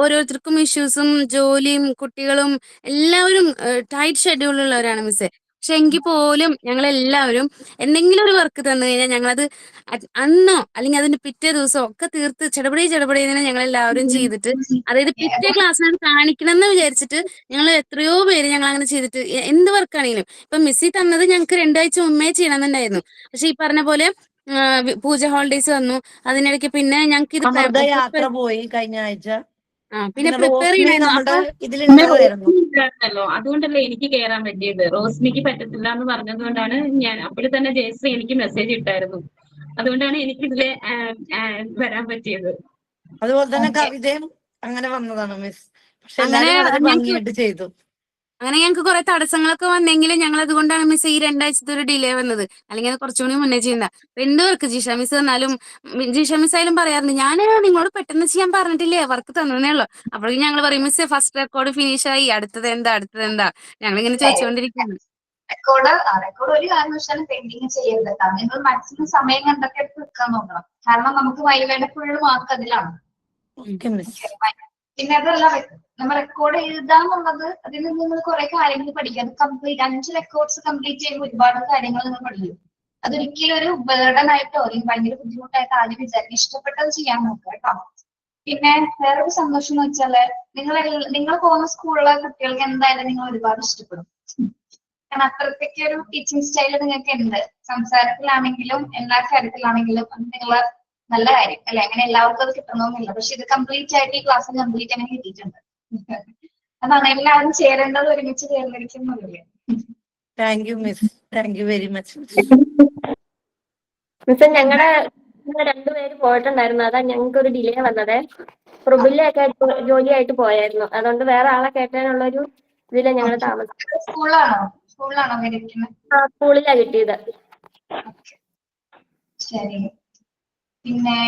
ഓരോരുത്തർക്കും ഇഷ്യൂസും ജോലിയും കുട്ടികളും എല്ലാവരും ടൈറ്റ് ഷെഡ്യൂളുള്ളവരാണ് മിസ്സേ. പക്ഷെ എങ്കിൽ പോലും ഞങ്ങളെല്ലാവരും എന്തെങ്കിലും ഒരു വർക്ക് തന്നു കഴിഞ്ഞാൽ ഞങ്ങളത് അന്നോ അല്ലെങ്കിൽ അതിന്റെ പിറ്റേ ദിവസമോ ഒക്കെ തീർത്ത് ചെടപടേന്ന് ഞങ്ങളെല്ലാവരും ചെയ്തിട്ട്, അതായത് പിറ്റേ ക്ലാസ്സിനത് കാണിക്കണം എന്ന് വിചാരിച്ചിട്ട് ഞങ്ങൾ എത്രയോ പേര് ഞങ്ങൾ അങ്ങനെ ചെയ്തിട്ട് എന്ത് വർക്കാണെങ്കിലും ഇപ്പൊ മിസ്സി തന്നത് ഞങ്ങൾക്ക് 2 ആഴ്ച മുമ്പേ ചെയ്യണമെന്നുണ്ടായിരുന്നു. പക്ഷെ ഈ പറഞ്ഞ പോലെ പൂജ ഹോളിഡേയ്സ് വന്നു, അതിനിടയ്ക്ക് പിന്നെ ഞങ്ങൾക്ക് ഇത് യാത്ര പോയി കഴിഞ്ഞ ആഴ്ച. പിന്നെ പ്രിപ്പയർ ചെയ്യണമായിരുന്നു. ഇതിലുണ്ടായിരുന്നല്ലോ, അതുകൊണ്ടല്ലേ എനിക്ക് കയറാൻ പറ്റിയത്. റോസ്മിക്ക് പറ്റത്തില്ല എന്ന് പറഞ്ഞത് കൊണ്ടാണ് ഞാൻ അപ്പോൾ തന്നെ ജയശ്രീ എനിക്ക് മെസ്സേജ് ഇട്ടായിരുന്നു. അതുകൊണ്ടാണ് എനിക്ക് ഇതിലെ വരാൻ പറ്റിയത്. അതുപോലെ തന്നെ കവിതയും അങ്ങനെ വന്നതാണ് മിസ്. പക്ഷെ എല്ലാരും വളരെ ഭംഗിയായിട്ട് ചെയ്തു. അങ്ങനെ ഞങ്ങൾക്ക് കുറെ തടസ്സങ്ങളൊക്കെ വന്നെങ്കിലും ഞങ്ങൾ അതുകൊണ്ടാണ് മിസ് ഈ 2 ആഴ്ചത്തെ ഒരു ഡിലേ വന്നത്. അല്ലെങ്കിൽ അത് കുറച്ചുകൂടി മുന്നേ ചെയ്യണ്ട. 2 പേർക്ക് ജിഷ മിസ് തന്നാലും ജിഷ മിസ് ആയാലും പറയാറുണ്ട്, ഞാൻ നിങ്ങളോട് പെട്ടെന്ന് ചെയ്യാൻ പറഞ്ഞിട്ടില്ലേ, വർക്ക് തന്നേ ഉള്ളൂ. അപ്പോഴേക്കും ഞങ്ങൾ പറയും മിസ് ഫസ്റ്റ് റെക്കോർഡ് ഫിനിഷ് ആയി, അടുത്തത് എന്താ ഞങ്ങളിങ്ങനെ ചോദിച്ചുകൊണ്ടിരിക്കുകയാണ്. റെക്കോർഡ് ഒരു കാരണവശാലും പെൻഡിങ് ചെയ്യരുത്. നിങ്ങൾ മാക്സിമം സമയം കണ്ടൊക്കെ എടുത്ത് വെക്കാൻ നോക്കണം. കാരണം നമുക്ക് വൈവേയുടെ ഫുൾ മാർക്ക് അതിലാണ്. പിന്നെ അതല്ല, നമ്മൾ റെക്കോർഡ് എഴുതാന്നുള്ളത് അതിൽ നിന്ന് നിങ്ങൾ കുറെ കാര്യങ്ങൾ പഠിക്കാം. അത് കംപ്ലീറ്റ് 5 റെക്കോർഡ്സ് കംപ്ലീറ്റ് ചെയ്യുമ്പോൾ ഒരുപാട് കാര്യങ്ങൾ നിങ്ങൾ പഠിക്കും. അതൊരിക്കലും ഒരു ബേർഡൻ ആയിട്ടോ അല്ലെങ്കിൽ ഭയങ്കര ബുദ്ധിമുട്ടായിട്ടോ ആദ്യം വിചാരിക്കും. ഇഷ്ടപ്പെട്ടത് ചെയ്യാൻ നോക്കുക കേട്ടോ. പിന്നെ വേറൊരു സന്തോഷം എന്ന് വെച്ചാല് നിങ്ങൾ പോകുന്ന സ്കൂളിലെ കുട്ടികൾക്ക് എന്തായാലും നിങ്ങൾ ഒരുപാട് ഇഷ്ടപ്പെടും. കാരണം അത്രയ്ക്ക് ഒരു ടീച്ചിങ് സ്റ്റൈൽ നിങ്ങൾക്ക് ഉണ്ട്. സംസാരത്തിലാണെങ്കിലും എല്ലാ കാര്യത്തിലാണെങ്കിലും അത് നിങ്ങളെ നല്ല കാര്യം അല്ലെ. അങ്ങനെ എല്ലാവർക്കും അത് കിട്ടണമെന്നില്ല. പക്ഷെ ഇത് കംപ്ലീറ്റ് ആയിട്ട് ഈ ക്ലാസ് കംപ്ലീറ്റ് അങ്ങനെ കിട്ടിയിട്ടുണ്ട്. അതാണ് എല്ലാവരും ചേരേണ്ടത്, ഒരുമിച്ച് ചേർന്നിരിക്കുന്നില്ലേ. Thank you miss, thank you very much miss. ഞങ്ങളുടെ 2 പേര് പോയിട്ടുണ്ടായിരുന്നു, അതാ ഞങ്ങൾക്ക് ഒരു ഡിലേ വന്നത്. പ്രൊബിലൊക്കെ ജോലിയായിട്ട് പോയായിരുന്നു, അതുകൊണ്ട് വേറെ ആളെ കേട്ടാനുള്ള ഒരു ഇതിലാണ് ഞങ്ങൾ താമസിച്ചത്. സ്കൂളിലാണോ സ്കൂളിലാ കിട്ടിയത്. ശരി. പിന്നെ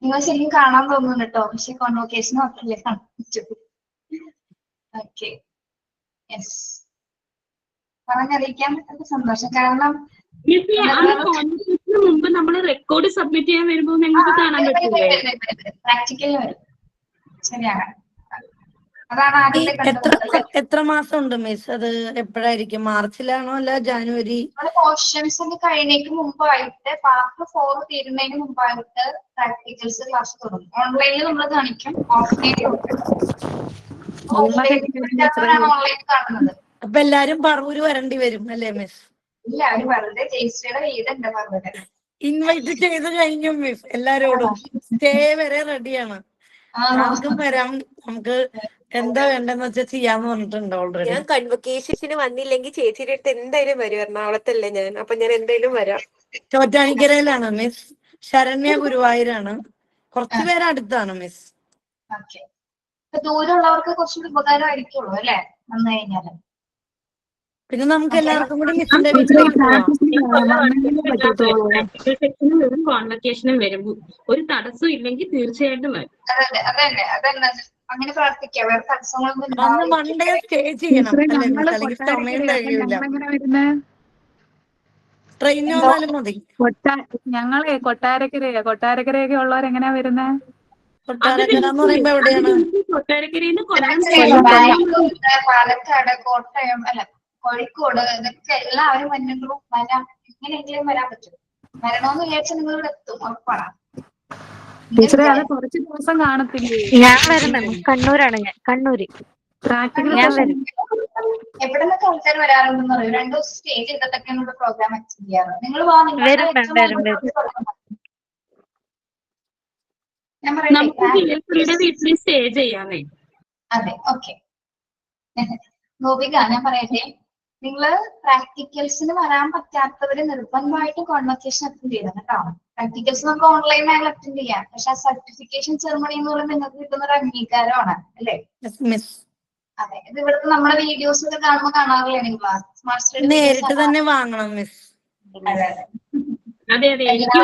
നിങ്ങൾ ശരിക്കും കാണാൻ തോന്നുന്നുണ്ട് കേട്ടോ. പക്ഷെ കോൺവോക്കേഷൻ മാത്രമല്ലേ കാണാൻ പറ്റൂ. ഓക്കെ, യെസ്, പറഞ്ഞറിയിക്കാൻ പറ്റുന്ന സന്തോഷം. കാരണം മുമ്പ് നമ്മൾ റെക്കോർഡ് സബ്മിറ്റ് ചെയ്യാൻ വരുമ്പോൾ നിങ്ങൾക്ക് കാണാൻ പറ്റില്ലേ? പ്രാക്ടിക്കലി വരും. ശരിയാണ്. അതാണ് ആദ്യത്തെ. എത്ര മാസം ഉണ്ട് മിസ്? അത് എപ്പോഴായിരിക്കും? മാർച്ചിലാണോ അല്ല ജാനുവരി? പോർഷൻസ് ഒക്കെ കഴിയുന്നതിന് മുമ്പായിട്ട്, പാർട്ട് 4 തീരുന്നതിന് മുമ്പായിട്ട് പ്രാക്ടിക്കൽസ് ക്ലാസ് തുടങ്ങും. ഓൺലൈനിൽ നമ്മൾ കാണിക്കും, ഓഫ്ലൈനിൽ ഓൺലൈൻ കാണുന്നത്. അപ്പൊ എല്ലാരും പറവൂര് വരേണ്ടി വരും അല്ലേ മിസ്? ഇല്ല, അവര് വെറുതെ ജയിസ്റ്റയുടെ വീടുണ്ട് പറവൂര്. ഇൻവൈറ്റ് ചെയ്ത് കഴിഞ്ഞു മിസ് എല്ലാരോടും. സ്റ്റേ വരെ റെഡിയാണ്, ആർക്കും വരാം. നമുക്ക് എന്താ വേണ്ടെന്ന് വെച്ചാൽ ചെയ്യാന്ന് പറഞ്ഞിട്ടുണ്ട് ഓൾറെഡി. ഞാൻ കൺവൊക്കേഷന് വന്നില്ലെങ്കിൽ ചേച്ചിയുടെ അടുത്ത് എന്തായാലും വരും. എറണാകുളത്തല്ലേ ഞാൻ, അപ്പൊ ഞാൻ എന്തായാലും വരാം. ചോറ്റാനിക്കരയിലാണ് മിസ്. ശരണ്യ ഗുരുവായൂരാണ്. കുറച്ചു പേര് അടുത്താണ് മിസ്. ദൂരമുള്ളവർക്ക് കുറച്ചുകൂടി ഉപകാരമായിരിക്കുള്ളൂ അല്ലെ, വന്നു കഴിഞ്ഞാല്. പിന്നെ നമുക്ക് എല്ലാവർക്കും കൂടി മിസ്സിന്റെ വീട്ടിലേക്ക് പോവാം. വരും കോൺവെക്കേഷനും വരും. ഒരു തടസ്സം ഇല്ലെങ്കിൽ തീർച്ചയായിട്ടും വരും. അതന്നെ അങ്ങനെ പ്രാർത്ഥിക്കാം. വേറെ തടസ്സങ്ങളൊന്നും അന്ന് വൺ ഡേ സ്റ്റേ ചെയ്യണം അല്ലേ മിസ്? അല്ലെങ്കിൽ സമയം കഴിയൂല. ട്രെയിനിന് വന്നാലും മതി. ഞങ്ങളെ കൊട്ടാരക്കരയൊക്കെ ഉള്ളവരെങ്ങനെയാ വരുന്നേ? കൊട്ടാരക്കര എന്ന് പറയുമ്പോ എവിടെയാണ്? കൊട്ടാരക്കരയിൽ പാലക്കാട്, കോട്ടയം, അല്ല കോഴിക്കോട്, ഇതൊക്കെ എല്ലാവരും വന്നെങ്കിലും വരാം. എങ്ങനെയെങ്കിലും വരാൻ പറ്റും. വരണമെന്ന് വിചാരിച്ചാൽ നിങ്ങൾ ഇവിടെ എത്തും, ഉറപ്പാണ്. ടീച്ചറെ അത് കുറച്ച് ദിവസം കാണത്തില്ലേ? ഞാൻ വരുന്നുണ്ട്. കണ്ണൂരാണ് ഞാൻ. കണ്ണൂര്. ഞാൻ വരും. എവിടെ നിന്നൊക്കെ ആൾക്കാർ വരാറുണ്ടെന്ന് അറിയോ? 2 ദിവസം സ്റ്റേ ചെയ്തിട്ടൊക്കെയാണ് ഇവിടെ പ്രോഗ്രാം അറ്റൻഡ് ചെയ്യാറ്. നിങ്ങൾ വാ, വീട്ടിൽ സ്റ്റേ ചെയ്യാനേ. അതെ, ഓക്കെ. ഗോപിക, ഞാൻ പറയട്ടെ, നിങ്ങള് പ്രാക്ടിക്കൽസിന് വരാൻ പറ്റാത്തവര് നിർബന്ധമായിട്ടും കോൺവെക്കേഷൻ അറ്റൻഡ് ചെയ്യണം കേട്ടോ. പ്രാക്ടിക്കൽസ് നമുക്ക് ഓൺലൈൻ ആയി അറ്റൻഡ് ചെയ്യാം. പക്ഷെ ആ സർട്ടിഫിക്കേഷൻ സെറമണി എന്ന് പറയുമ്പോൾ നിങ്ങൾക്ക് കിട്ടുന്ന ഒരു അംഗീകാരമാണ്, അല്ലേ? അതെ, ഇത് ഇവിടുത്തെ നമ്മുടെ വീഡിയോസ് ഒക്കെ കാണുമ്പോൾ കാണാറില്ലേ നിങ്ങൾ? സ്മാർട്ട് സ്റ്റഡി നേരിട്ട് തന്നെ വാങ്ങണം മിസ്. അതെ എനിക്ക്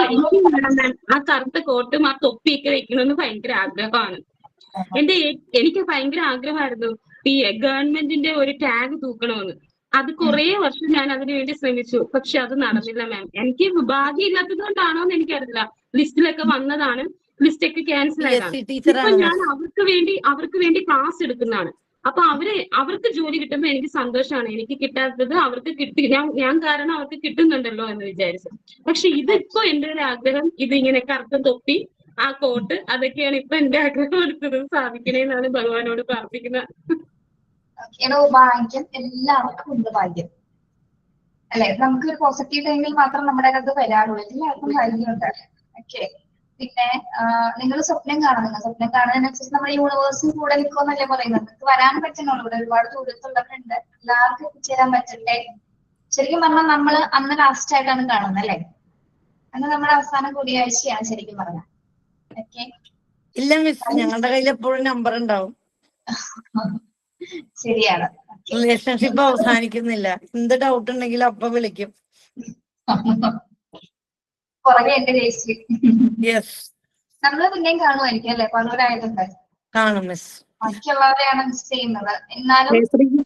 ആ കറുത്ത കോട്ടും ആ തൊപ്പിയൊക്കെ വെക്കണമെന്ന് ഭയങ്കര ആഗ്രഹമാണ്. എനിക്ക് ഭയങ്കര ആഗ്രഹമായിരുന്നു ഈ ഗവൺമെന്റിന്റെ ഒരു ടാഗ് തൂക്കണമെന്ന്. അത് കുറെ വർഷം ഞാൻ അതിനു വേണ്ടി ശ്രമിച്ചു. പക്ഷെ അത് നടന്നില്ല മാം. എനിക്ക് ഭാഗ്യമില്ലാത്തത് കൊണ്ടാണോ എന്ന് എനിക്കറിയില്ല. ലിസ്റ്റിലൊക്കെ വന്നതാണ്, ലിസ്റ്റ് ഒക്കെ ക്യാൻസൽ ആയതാണ്. ഇപ്പൊ ഞാൻ അവർക്ക് വേണ്ടി ക്ലാസ് എടുക്കുന്നതാണ്. അപ്പൊ അവർക്ക് ജോലി കിട്ടുമ്പോൾ എനിക്ക് സന്തോഷമാണ്. എനിക്ക് കിട്ടാത്തത് അവർക്ക് കിട്ടി, ഞാൻ കാരണം അവർക്ക് കിട്ടുന്നുണ്ടല്ലോ എന്ന് വിചാരിച്ചു. പക്ഷെ ഇതിപ്പോ എന്റെ ഒരു ആഗ്രഹം, ഇതിങ്ങനെ കറുത്ത തൊപ്പി, ആ കോട്ട്, അതൊക്കെയാണ് ഇപ്പൊ എന്റെ ആഗ്രഹം എടുത്തത് സാധിക്കണേന്നാണ് ഭഗവാനോട് പ്രാർത്ഥിക്കുന്നത്. ഭാഗ്യം എല്ലാവർക്കും ഉണ്ട്, ഭാഗ്യം അല്ലെ? നമുക്ക് ഒരു പോസിറ്റീവ് ടൈമിൽ മാത്രം നമ്മുടെ അത് വരാറുള്ളൂ. എല്ലാവർക്കും ഭാഗ്യമുണ്ട്. ഓക്കെ. പിന്നെ നിങ്ങൾ സ്വപ്നം കാണുന്നുണ്ട്. സ്വപ്നം കാണുന്നതിനനുസരിച്ച് നമ്മുടെ യൂണിവേഴ്സും കൂടെ നിൽക്കുമെന്നല്ലേ പറയുന്നത്. നിങ്ങൾക്ക് വരാൻ പറ്റുന്നുള്ളൂ. ഇവിടെ ഒരുപാട് ദൂരത്തുള്ളവരുണ്ട്. എല്ലാവർക്കും എത്തിച്ചേരാൻ പറ്റട്ടെ. ശരിക്കും പറഞ്ഞാൽ നമ്മൾ അന്ന് ലാസ്റ്റ് ആയിട്ടാണ് കാണുന്നത്, അല്ലേ? അന്ന് നമ്മുടെ അവസാന കൂടിയാഴ്ചയാണ് ശരിക്കും പറഞ്ഞാൽ. ഓക്കെ. ഇല്ല മിസ്, ഞങ്ങളുടെ കയ്യിൽ എപ്പോഴും നമ്പർ ഉണ്ടാവും. ശരിയാണ്. റിലേഷൻഷിപ്പ് അവസാനിക്കുന്നില്ല. എന്ത് ഡൗട്ട് ഉണ്ടെങ്കിലും അപ്പൊ വിളിക്കും. പുറകെ എന്റെ രജിസ്റ്റർ. യെസ്, നമ്മള് പിന്നെയും കാണുമായിരിക്കും, അല്ലെ? പലരായതുണ്ട്. കാണും മിസ്. ബാക്കിയുള്ളവരെയാണ് മിസ് ചെയ്യുന്നത്. എന്നാലും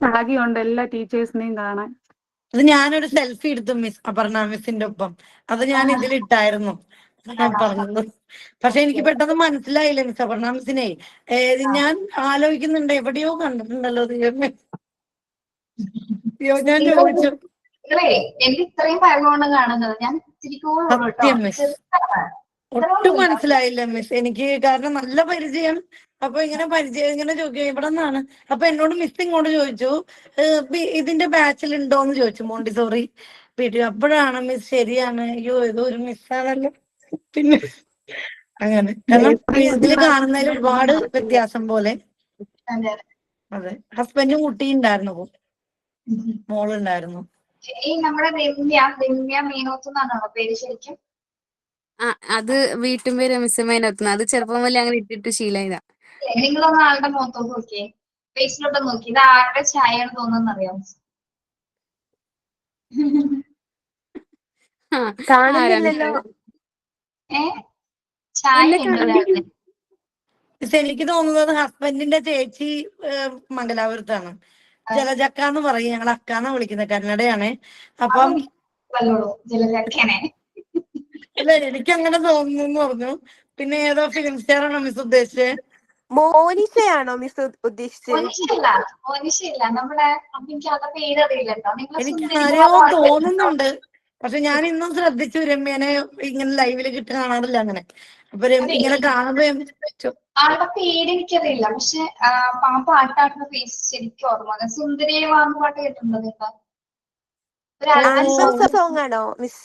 ഭാഗ്യമുണ്ട് എല്ലാ ടീച്ചേഴ്സിനെയും കാണാൻ. അത് ഞാനൊരു സെൽഫി എടുത്തു മിസ്, അപർണ മിസ്സിന്റെ ഒപ്പം. അത് ഞാൻ ഇതിലിട്ടായിരുന്നു പറഞ്ഞത്. പക്ഷെ എനിക്ക് പെട്ടെന്ന് മനസ്സിലായില്ല മിസ്, അപർണ മിസ്സിനെ. ഞാൻ ആലോചിക്കുന്നുണ്ട്, എവിടെയോ കണ്ടിട്ടുണ്ടല്ലോ. ഞാൻ ചോദിച്ചു. എനിക്ക് ഇത്രയും പഴമാണ് കാണുന്നത്. ഞാൻ സത്യം മിസ്, ഒട്ടും മനസ്സിലായില്ല മിസ് എനിക്ക്. കാരണം നല്ല പരിചയം. അപ്പൊ ഇങ്ങനെ ചോദിക്കും ഇവിടെ നിന്നാണ്. അപ്പൊ എന്നോട് മിസ് ഇങ്ങോട്ട് ചോദിച്ചു, ഇതിന്റെ ബാച്ചിൽ ഉണ്ടോന്ന് ചോദിച്ചു, മോണ്ടിസോറി വീട്ടിൽ. അപ്പോഴാണ് മിസ് ശരിയാണ്, അയ്യോ ഏതോ ഒരു മിസ്സാണല്ലോ. പിന്നെ അങ്ങനെ, കാരണം ഇതില് കാണുന്നതിൽ ഒരുപാട് വ്യത്യാസം പോലെ. അതെ, ഹസ്ബൻഡും കുട്ടിയും ഉണ്ടായിരുന്നു, മോളുണ്ടായിരുന്നു. നമ്മുടെ രമ്യ മീനോത്ത് എന്നാണോ പേര് ശരിക്കും? അത് വീട്ടും പേര് മിസ് മേനോത്തുന്ന. അത് ചെറുപ്പം മുതലേ അങ്ങനെ ഇട്ടിട്ട് ശീലമായതാ. നിങ്ങളൊന്ന് ആളുടെ മുഖത്തോട്ട് നോക്കിയേ, ഫേസിലോട്ട് നോക്കി. ഇത് ആരുടെ ചായയാണ് തോന്നുന്നറിയാം? കാണുന്നില്ലല്ലോ. ചായ എനിക്ക് തോന്നുന്നത് ഹസ്ബൻഡിന്റെ ചേച്ചി മംഗലാപുരത്താണ്. ജലജക്ക എന്ന് പറയും, ഞങ്ങൾ അക്കാന്നാ വിളിക്കുന്നത്. കന്നഡയാണ്. അപ്പം അല്ല, എനിക്ക് അങ്ങനെ തോന്നുന്നു പറഞ്ഞു. പിന്നെ ഏതോ ഫിലിം സ്റ്റാർ ആണോ മിസ് ഉദ്ദേശിച്ചത്? മോനിഷയാണോ മിസ് ഉദ്ദേശിച്ചത്? എനിക്ക് ആരെയോ തോന്നുന്നുണ്ട്. പക്ഷെ ഞാൻ ഇന്നും ശ്രദ്ധിച്ചു, രമ്യനെ ഇങ്ങനെ ലൈവില് കാണാറില്ല അങ്ങനെ. അപ്പൊ ഇങ്ങനെ കാണുമ്പോ ആളുടെ പേര് എനിക്കറിയില്ല. പക്ഷെ പാട്ടാടുന്ന ഫേസ് ശരിക്കും ഓർമ്മ. സുന്ദരിയെന്ന് പാട്ട് കേട്ടിട്ടുണ്ടോ? സോങ് ആണോ മിസ്?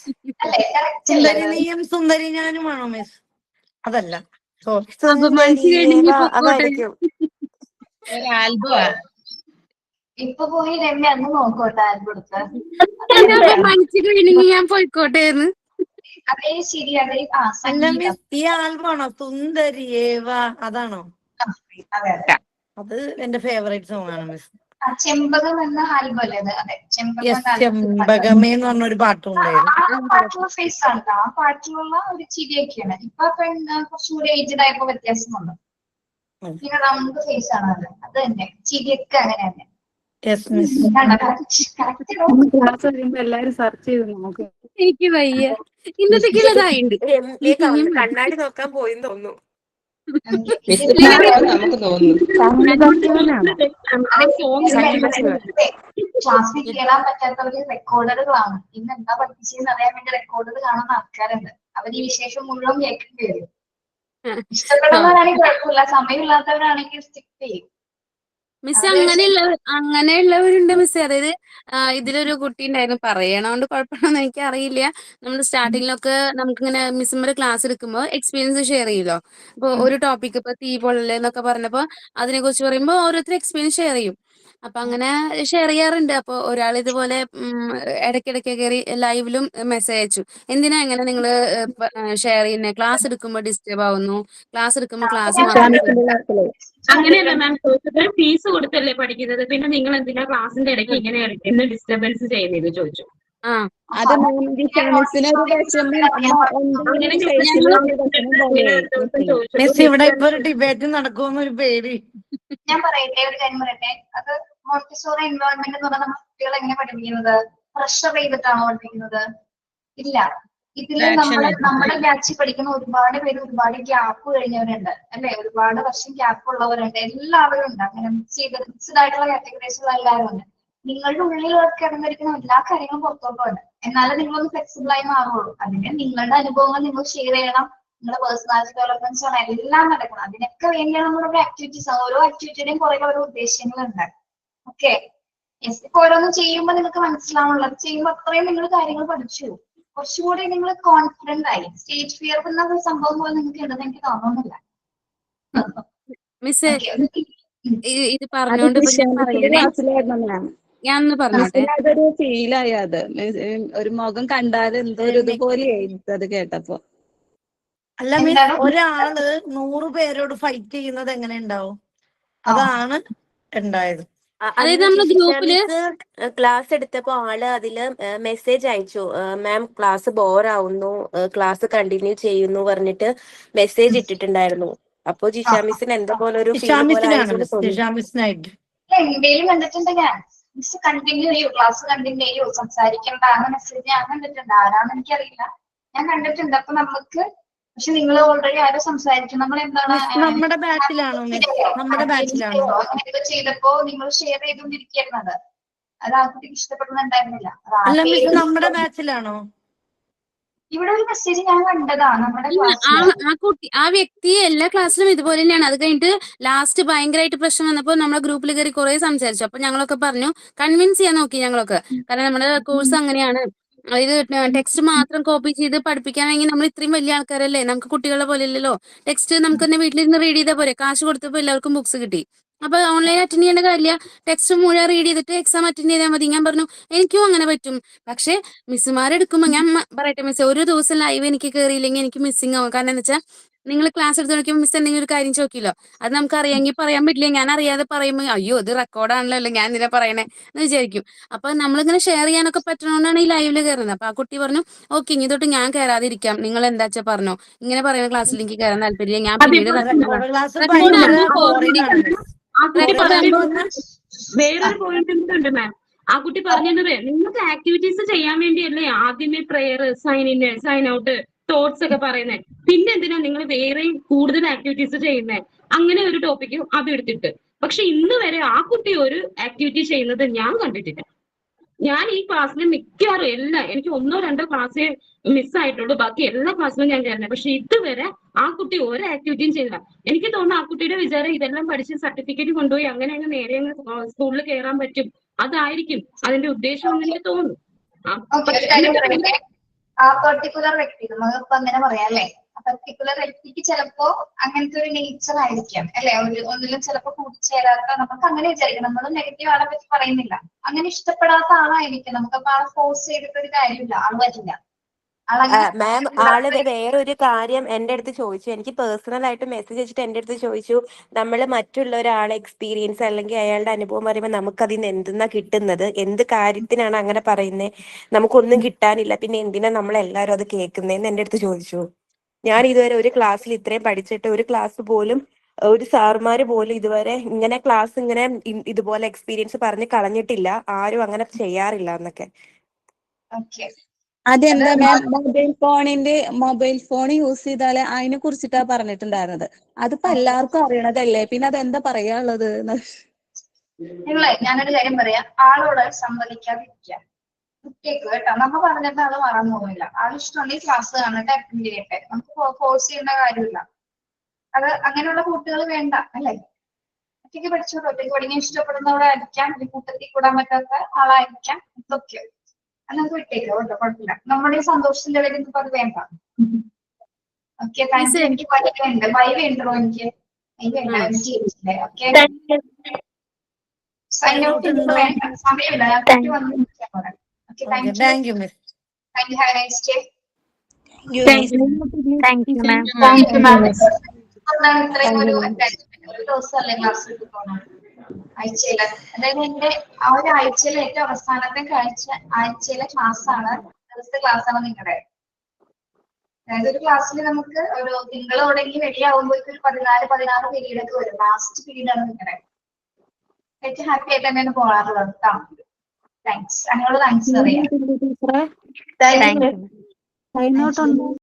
സുന്ദരി നീയും സുന്ദരി ഞാനുമാണോ മിസ്? അതല്ല, അതായിരിക്കും. ഇപ്പൊ പോയി രമ്യ അന്ന് നോക്കോട്ടെ ആൽബം എടുത്ത്. ഞാൻ പോയിക്കോട്ടെ. അതേ ശരി, അതേ. അല്ല മിസ്, ഈ ആൽബമാണോ സുന്ദരിയേവ? അതാണോ? അത് എന്റെ ഫേവറേറ്റ് സോങ് ആണ് മിസ്. ചെമ്പകം എന്ന ആൽബം അല്ലേ അത്? അതെ, ചെമ്പകം എന്ന ആൽബത്തിൽ ചെമ്പകമേ എന്ന് പറഞ്ഞൊരു പാട്ടുണ്ടായിരുന്നു. ആ പാട്ടുള്ള ഫേസ് ആണ് ആ പാട്ടിലുള്ള ഒരു ചിരിയൊക്കെയാണ്. ഇപ്പൊ കുറച്ചുകൂടി ഏജ്ഡ് ആയപ്പോ വ്യത്യാസമുണ്ട്. പിന്നെ റൗണ്ട് ഫേസ് ആണ് അത് തന്നെ, ചിരിയൊക്കെ അങ്ങനെ തന്നെ. ക്ലാസ് കഴിയുമ്പോ എല്ലാരും സെർച്ച് ചെയ്ത് നോക്കും. എനിക്ക് വയ്യ, ഇന്നത്തേക്കുള്ളതായിണ്ട്. കണ്ണാടി നോക്കാൻ പോയിന്ന് തോന്നുന്നു. നമുക്ക് തോന്നുന്നു ക്ലാസ്സിൽ കേറാൻ പറ്റാത്തവര് റെക്കോർഡറുകളാണ്. ഇന്ന് എന്താ പഠിപ്പിച്ചതെന്ന് അറിയാൻ വേണ്ടി റെക്കോർഡർ കാണുന്ന ആൾക്കാരുണ്ട്. അവർ ഈ വിശേഷം മുഴുവൻ കേൾക്കേണ്ടി വരും. ഇഷ്ടപ്പെടുന്നവരാണെങ്കിൽ കുഴപ്പമില്ല, സമയമില്ലാത്തവരാണെങ്കിൽ സ്കിപ്പ് ചെയ്യും. മിസ് അങ്ങനെയുള്ളവരുണ്ട് മിസ്. അതായത് ഇതിലൊരു കുട്ടി ഉണ്ടായിരുന്നു, പറയണോണ്ട് കുഴപ്പമാണെന്ന് എനിക്ക് അറിയില്ല. നമ്മൾ സ്റ്റാർട്ടിങ്ങിലൊക്കെ നമുക്കിങ്ങനെ മിസ്സുമാര് ക്ലാസ് എടുക്കുമ്പോൾ എക്സ്പീരിയൻസ് ഷെയർ ചെയ്യുമല്ലോ. ഇപ്പൊ ഒരു ടോപ്പിക് ഇപ്പൊ തീ പൊള്ളല് എന്നൊക്കെ പറഞ്ഞപ്പോ അതിനെ കുറിച്ച് പറയുമ്പോൾ ഓരോരുത്തർ എക്സ്പീരിയൻസ് ഷെയർ ചെയ്യും. അപ്പൊ അങ്ങനെ ഷെയർ ചെയ്യാറുണ്ട്. അപ്പൊ ഒരാൾ ഇതുപോലെ ഇടയ്ക്കിടയ്ക്ക് കയറി ലൈവിലും മെസ്സേജ് അയച്ചു, എന്തിനാ ഇങ്ങനെ നിങ്ങൾ ഷെയർ ചെയ്യുന്നത്, ക്ലാസ് എടുക്കുമ്പോൾ ഡിസ്റ്റർബ് ആവുന്നു, ക്ലാസ് എടുക്കുമ്പോൾ ക്ലാസ് അങ്ങനെയല്ല മാം, ഫീസ് കൊടുത്തല്ലേ പഠിക്കുന്നത്, പിന്നെ നിങ്ങൾ എന്തിനാ ക്ലാസിന്റെ ഇടയ്ക്ക് ഇങ്ങനെ എന്ന് ഡിസ്റ്റർബൻസ് ചെയ്യുന്നത് ചോദിച്ചു. അത് മിസ് ഇവിടെ ഇപ്പൊ ഒരു ഡിബേറ്റ് നടക്കുമെന്നൊരു പേടി. ഞാൻ പറയട്ടെ, ഒരു കാര്യം പറയട്ടെ. അത് മോണ്ടിസോറി എൻവയോൺമെന്റ് എന്ന് പറഞ്ഞാൽ നമ്മൾ കുട്ടികളെ എങ്ങനെ പഠിപ്പിക്കുന്നത്? പ്രഷർ ചെയ്തിട്ടാണോ പഠിപ്പിക്കുന്നത്? ഇല്ല. ഇതില് നമ്മുടെ ബാച്ചിൽ പഠിക്കുന്ന ഒരുപാട് പേര് ഒരുപാട് ഗ്യാപ്പ് കഴിഞ്ഞവരുണ്ട് അല്ലെ, ഒരുപാട് വർഷം ഗ്യാപ്പ് ഉള്ളവരുണ്ട്, എല്ലാവരും ഉണ്ട്. അങ്ങനെ മിക്സ്ഡ് ആയിട്ടുള്ള കാറ്റഗറീസുള്ള എല്ലാവരും ഉണ്ട്. നിങ്ങളുടെ ഉള്ളിൽ കിടന്നിരിക്കുന്ന എല്ലാ കാര്യങ്ങളും പുറത്തോട്ട് വരണം, എന്നാലും നിങ്ങളൊന്ന് ഫ്ലെക്സിബിൾ ആയി മാറുള്ളൂ. അതിന് നിങ്ങളുടെ അനുഭവങ്ങൾ നിങ്ങൾ ഷെയർ ചെയ്യണം, നിങ്ങളുടെ പേഴ്സണാലിറ്റി ഡെവലപ്മെന്റ്സ് ആണ് എല്ലാം നടക്കണം. അതിനൊക്കെ വേണ്ടിയാണ് നമ്മുടെ ആക്ടിവിറ്റീസ്. ഓരോ ആക്ടിവിറ്റിയുടെയും കുറെ ഓരോ ഉദ്ദേശങ്ങളുണ്ട്. ഓക്കെ, ഇപ്പൊ ഓരോന്നും ചെയ്യുമ്പോൾ നിങ്ങൾക്ക് മനസ്സിലാവുള്ളത്, ചെയ്യുമ്പോൾ അത്രയും നിങ്ങൾ കാര്യങ്ങൾ പഠിച്ചു, കുറച്ചുകൂടി നിങ്ങൾ കോൺഫിഡന്റ് ആയി. സ്റ്റേജ് ഫിയർ എന്ന ഒരു സംഭവം പോലെ നിങ്ങൾക്ക് ഉണ്ടെന്ന് എനിക്ക് തോന്നുന്നില്ല. മിസ് ഇത് പറഞ്ഞോണ്ട് ഞാൻ ഒന്ന് പറഞ്ഞോട്ടെ. അതൊരു ഫീലായി, അത് ഒരു മുഖം കണ്ടാൽ എന്തോ ഒരു ഇതുപോലെയായിരുന്നു അത് കേട്ടപ്പോ. അല്ല മിസ്, ഒരാള് 100 പേരോട് ഫൈറ്റ് ചെയ്യുന്നത് എങ്ങനെ ഉണ്ടാവും? അതാണ് ഉണ്ടായത്. ക്ലാസ് എടുത്തപ്പോ ആള് അതില് മെസ്സേജ് അയച്ചു, മാം ക്ലാസ് ബോറാവുന്നു, ക്ലാസ് കണ്ടിന്യൂ ചെയ്യുന്നു പറഞ്ഞിട്ട് മെസ്സേജ് ഇട്ടിട്ടുണ്ടായിരുന്നു. അപ്പൊ ജിഷ മിസ്സിന് എന്താ പോലെ ഒരു എന്റെയും കണ്ടിട്ടുണ്ട് ഞാൻ. മിസ് കണ്ടിന്യൂ ചെയ്യൂ, ക്ലാസ് കണ്ടിന്യൂ ചെയ്യൂ, സംസാരിക്കേണ്ട എന്ന മെസ്സേജ് ഞാൻ കണ്ടിട്ടുണ്ട്. ആരാന്ന് എനിക്കറിയില്ല, ഞാൻ കണ്ടിട്ടുണ്ട്. അപ്പൊ നമുക്ക് പക്ഷെ നിങ്ങൾ ഓൾറെഡി ആരും സംസാരിക്കും, നമ്മൾ എന്താണ് നമ്മുടെ ബാച്ചിലാണോ അങ്ങനെയൊക്കെ ചെയ്തപ്പോ നിങ്ങൾ ഷെയർ ചെയ്തുകൊണ്ടിരിക്കുന്നത് അത് ആ കുട്ടിക്ക് ഇഷ്ടപ്പെടുന്നുണ്ടായിരുന്നില്ല. നമ്മുടെ ബാച്ചിലാണോ? ഇവിടെ ഒരു മെസ്സേജ് ഞാൻ കണ്ടതാണ് നമ്മുടെ ആ വ്യക്തി എല്ലാ ക്ലാസ്സിലും ഇതുപോലെ തന്നെയാണ്. അത് കഴിഞ്ഞിട്ട് ലാസ്റ്റ് ഭയങ്കരമായിട്ട് പ്രശ്നം വന്നപ്പോൾ നമ്മുടെ ഗ്രൂപ്പിൽ കയറി കുറെ സംസാരിച്ചു. അപ്പൊ ഞങ്ങളൊക്കെ പറഞ്ഞു, കൺവിൻസ് ചെയ്യാൻ നോക്കി ഞങ്ങളൊക്കെ. കാരണം നമ്മുടെ കോഴ്സ് അങ്ങനെയാണ്, ഇത് ടെക്സ്റ്റ് മാത്രം കോപ്പി ചെയ്ത് പഠിപ്പിക്കാനെങ്കിൽ നമ്മൾ ഇത്രയും വലിയ ആൾക്കാരല്ലേ, നമുക്ക് കുട്ടികളെ പോലെ അല്ലല്ലോ. ടെക്സ്റ്റ് നമുക്ക് തന്നെ വീട്ടിലിരുന്ന് റീഡ് ചെയ്താൽ പോരെ, കാശ് കൊടുത്തപ്പോൾ എല്ലാവർക്കും ബുക്സ് കിട്ടി. അപ്പൊ ഓൺലൈൻ അറ്റൻഡ് ചെയ്യേണ്ട കാര്യമില്ല, ടെക്സ്റ്റ് മുഴുവൻ റീഡ് ചെയ്തിട്ട് എക്സാം അറ്റൻഡ് ചെയ്താൽ മതി. ഞാൻ പറഞ്ഞു എനിക്കും അങ്ങനെ പറ്റും. പക്ഷെ മിസ്സുമാരെടുക്കുമ്പോൾ ഞാൻ പറയട്ടെ മിസ്, ഒരു ദിവസം ലൈവ് എനിക്ക് കയറിയില്ലെങ്കിൽ എനിക്ക് മിസ്സിംഗ് ആവും. കാരണം എന്താ വെച്ചാൽ നിങ്ങൾ ക്ലാസ് എടുത്ത് നോക്കിയപ്പോൾ മിസ് എന്തെങ്കിലും ഒരു കാര്യം ചോദിക്കില്ലോ, അത് നമുക്ക് അറിയാമെങ്കിൽ പറയാൻ പറ്റില്ല. ഞാൻ അറിയാതെ പറയുമ്പോൾ അയ്യോ ഇത് റെക്കോർഡാണല്ലോ, ഞാൻ ഇതിനെ പറയണേ എന്ന് വിചാരിക്കും. അപ്പൊ നമ്മളിങ്ങനെ ഷെയർ ചെയ്യാനൊക്കെ പറ്റണോണ്ടാണ് ഈ ലൈവില് കയറുന്നത്. അപ്പൊ ആ കുട്ടി പറഞ്ഞു ഓക്കെ ഇനി തൊട്ട് ഞാൻ കയറാതിരിക്കാം, നിങ്ങൾ എന്താ വെച്ചാൽ പറഞ്ഞോ, ഇങ്ങനെ പറയുന്ന ക്ലാസ്സിൽ എനിക്ക് കയറാൻ താല്പര്യം, ഞാൻ പിന്നീട് വേറൊരു പോയിന്റ് ഉണ്ട് മാം. ആ കുട്ടി പറഞ്ഞത് നിങ്ങൾക്ക് ആക്ടിവിറ്റീസ് ചെയ്യാൻ വേണ്ടിയല്ലേ ആദ്യമേ prayer, sign in, sign out, thoughts ഒക്കെ പറയുന്നത്, പിന്നെ എന്തിനാ നിങ്ങൾ വേറെയും കൂടുതൽ ആക്ടിവിറ്റീസ് ചെയ്യുന്നത്? അങ്ങനെ ഒരു ടോപ്പിക്ക് അത് എടുത്തിട്ട്. പക്ഷെ ഇന്ന് വരെ ആ കുട്ടി ഒരു ആക്ടിവിറ്റി ചെയ്യുന്നത് ഞാൻ കണ്ടിട്ടില്ല. ഞാൻ ഈ ക്ലാസ്സിൽ മിക്കവാറും എല്ലാം, എനിക്ക് 1 or 2 ക്ലാസ്സേ മിസ്സായിട്ടുള്ളൂ, ബാക്കി എല്ലാ ക്ലാസ്സിലും ഞാൻ കയറുന്നത്. പക്ഷെ ഇതുവരെ ആ കുട്ടി ഒരു ആക്ടിവിറ്റിയും ചെയ്തില്ല. എനിക്ക് തോന്നുന്നു ആ കുട്ടിയുടെ വിചാരം ഇതെല്ലാം പഠിച്ച് സർട്ടിഫിക്കറ്റ് കൊണ്ടുപോയി അങ്ങനെ അങ്ങ് നേരെ സ്കൂളിൽ കയറാൻ പറ്റും, അതായിരിക്കും അതിന്റെ ഉദ്ദേശം എന്ന് എനിക്ക് തോന്നുന്നു. ആ പെർട്ടിക്കുലർ വ്യക്തി, നമുക്കിപ്പോ അങ്ങനെ പറയാം അല്ലെ, ആ പെർട്ടിക്കുലർ വ്യക്തിക്ക് ചിലപ്പോ അങ്ങനത്തെ ഒരു നേച്ചർ ആയിരിക്കാം അല്ലെ, ഒന്നിലും ചിലപ്പോ കൂടിച്ചേരാത്ത, നമുക്ക് അങ്ങനെ വിചാരിക്കാം. നമ്മൾ നെഗറ്റീവ് ആളെ പറ്റി പറയുന്നില്ല, അങ്ങനെ ഇഷ്ടപ്പെടാത്ത ആളായിരിക്കും. നമുക്കപ്പോ ആളെ ഫോഴ്സ് ചെയ്തിട്ട് ഒരു കാര്യമില്ല, ആള് പറ്റില്ല. മാം ആള് വേറൊരു കാര്യം എന്റെ അടുത്ത് ചോദിച്ചു. എനിക്ക് പേഴ്സണൽ ആയിട്ട് മെസ്സേജ് അയച്ചിട്ട് എന്റെ അടുത്ത് ചോദിച്ചു, നമ്മൾ മറ്റുള്ള ഒരാളെ എക്സ്പീരിയൻസ് അല്ലെങ്കിൽ അയാളുടെ അനുഭവം പറയുമ്പോൾ നമുക്ക് അതിന് എന്തെന്നാ കിട്ടുന്നത്, എന്ത് കാര്യത്തിനാണ് അങ്ങനെ പറയുന്നത്, നമുക്കൊന്നും കിട്ടാനില്ല, പിന്നെ എന്തിനാ നമ്മൾ എല്ലാവരും അത് കേൾക്കുന്നതെന്ന് എന്റെ അടുത്ത് ചോദിച്ചു. ഞാൻ ഇതുവരെ ഒരു ക്ലാസ്സിൽ ഇത്രയും പഠിച്ചിട്ട് ഒരു ക്ലാസ് പോലും ഒരു സാറുമാര് പോലും ഇതുവരെ ഇങ്ങനെ ക്ലാസ് ഇങ്ങനെ ഇതുപോലെ എക്സ്പീരിയൻസ് പറഞ്ഞ് കളഞ്ഞിട്ടില്ല, ആരും അങ്ങനെ ചെയ്യാറില്ല എന്നൊക്കെ. അതെന്താ മാം, മൊബൈൽ ഫോൺ യൂസ് ചെയ്താല് അതിനെ കുറിച്ചിട്ടാ പറഞ്ഞിട്ടുണ്ടായിരുന്നത്. അതിപ്പോ എല്ലാവർക്കും അറിയണതല്ലേ, പിന്നെ അതെന്താ പറയാനുള്ളത്? ഞാനൊരു കാര്യം പറയാം, ആളോട് സമ്മതിക്കാതിരിക്കുക, കുട്ടിക്ക് കേട്ടോ. നമ്മ പറഞ്ഞിട്ട് ആള് മറന്നു പോകില്ല. ആൾ ഇഷ്ടമുണ്ടെങ്കിൽ ക്ലാസ് കാണട്ടെ, അറ്റൻഡ് ചെയ്യട്ടെ, നമുക്ക് ഫോഴ്സ് ചെയ്യേണ്ട കാര്യമില്ല. അത് അങ്ങനെയുള്ള കുട്ടികൾ വേണ്ട അല്ലേ? ഒറ്റയ്ക്ക് പഠിച്ചോളൂ. ഒറ്റയ്ക്ക് പഠിക്കാൻ ഇഷ്ടപ്പെടുന്നവരായിരിക്കാം, ഈ കൂട്ടത്തിൽ കൂടാൻ പറ്റാത്ത ആളായിരിക്കാം, ഇതൊക്കെ അത് നമുക്ക് വിട്ടേക്ക് കേട്ടോ, കുഴപ്പമില്ല. നമ്മുടെ ഈ സന്തോഷത്തിന്റെ പേരിൽ ഇപ്പൊ അത് വേണ്ട. Okay, thank U. എനിക്ക് വൈകുണ്ട്, വൈകുണ്ടോ എനിക്ക്? ഓക്കെ, സൈൻ ഔട്ട് വേണ്ട, സമയമില്ല. ഞാൻ കുട്ടി വന്ന് വിളിക്കാൻ പറയാം. Okay, thank U. Thank you. Have A nice day. Thank you ma'am. ഇത്രയും ഒരു ദിവസമല്ലേ ക്ലാസ് എടുത്തോണം ആഴ്ചയില്. അതായത് എന്റെ ആ ഒരു ആഴ്ചയിലെ ഏറ്റവും അവസാനത്തെ ആഴ്ചയിലെ ക്ലാസ് ആണ്, ദിവസത്തെ ക്ലാസ് ആണ് നിങ്ങളുടെ. അതായത് ഒരു ക്ലാസ്സിൽ നമുക്ക് ഒരു തിങ്കൾ തുടങ്ങി വെള്ളിയാവുമ്പോഴേക്കും ഒരു 14 പീരീഡ് ഒക്കെ വരും. ലാസ്റ്റ് പീരീഡ് ആണ് നിങ്ങളുടെ. ഏറ്റവും ഹാപ്പി ആയിട്ട് തന്നെയാണ് പോകാറുള്ളത് കേട്ടോ. താങ്ക്സ്, അങ്ങനെയുള്ള താങ്ക്സ് അറിയാം. Thank you.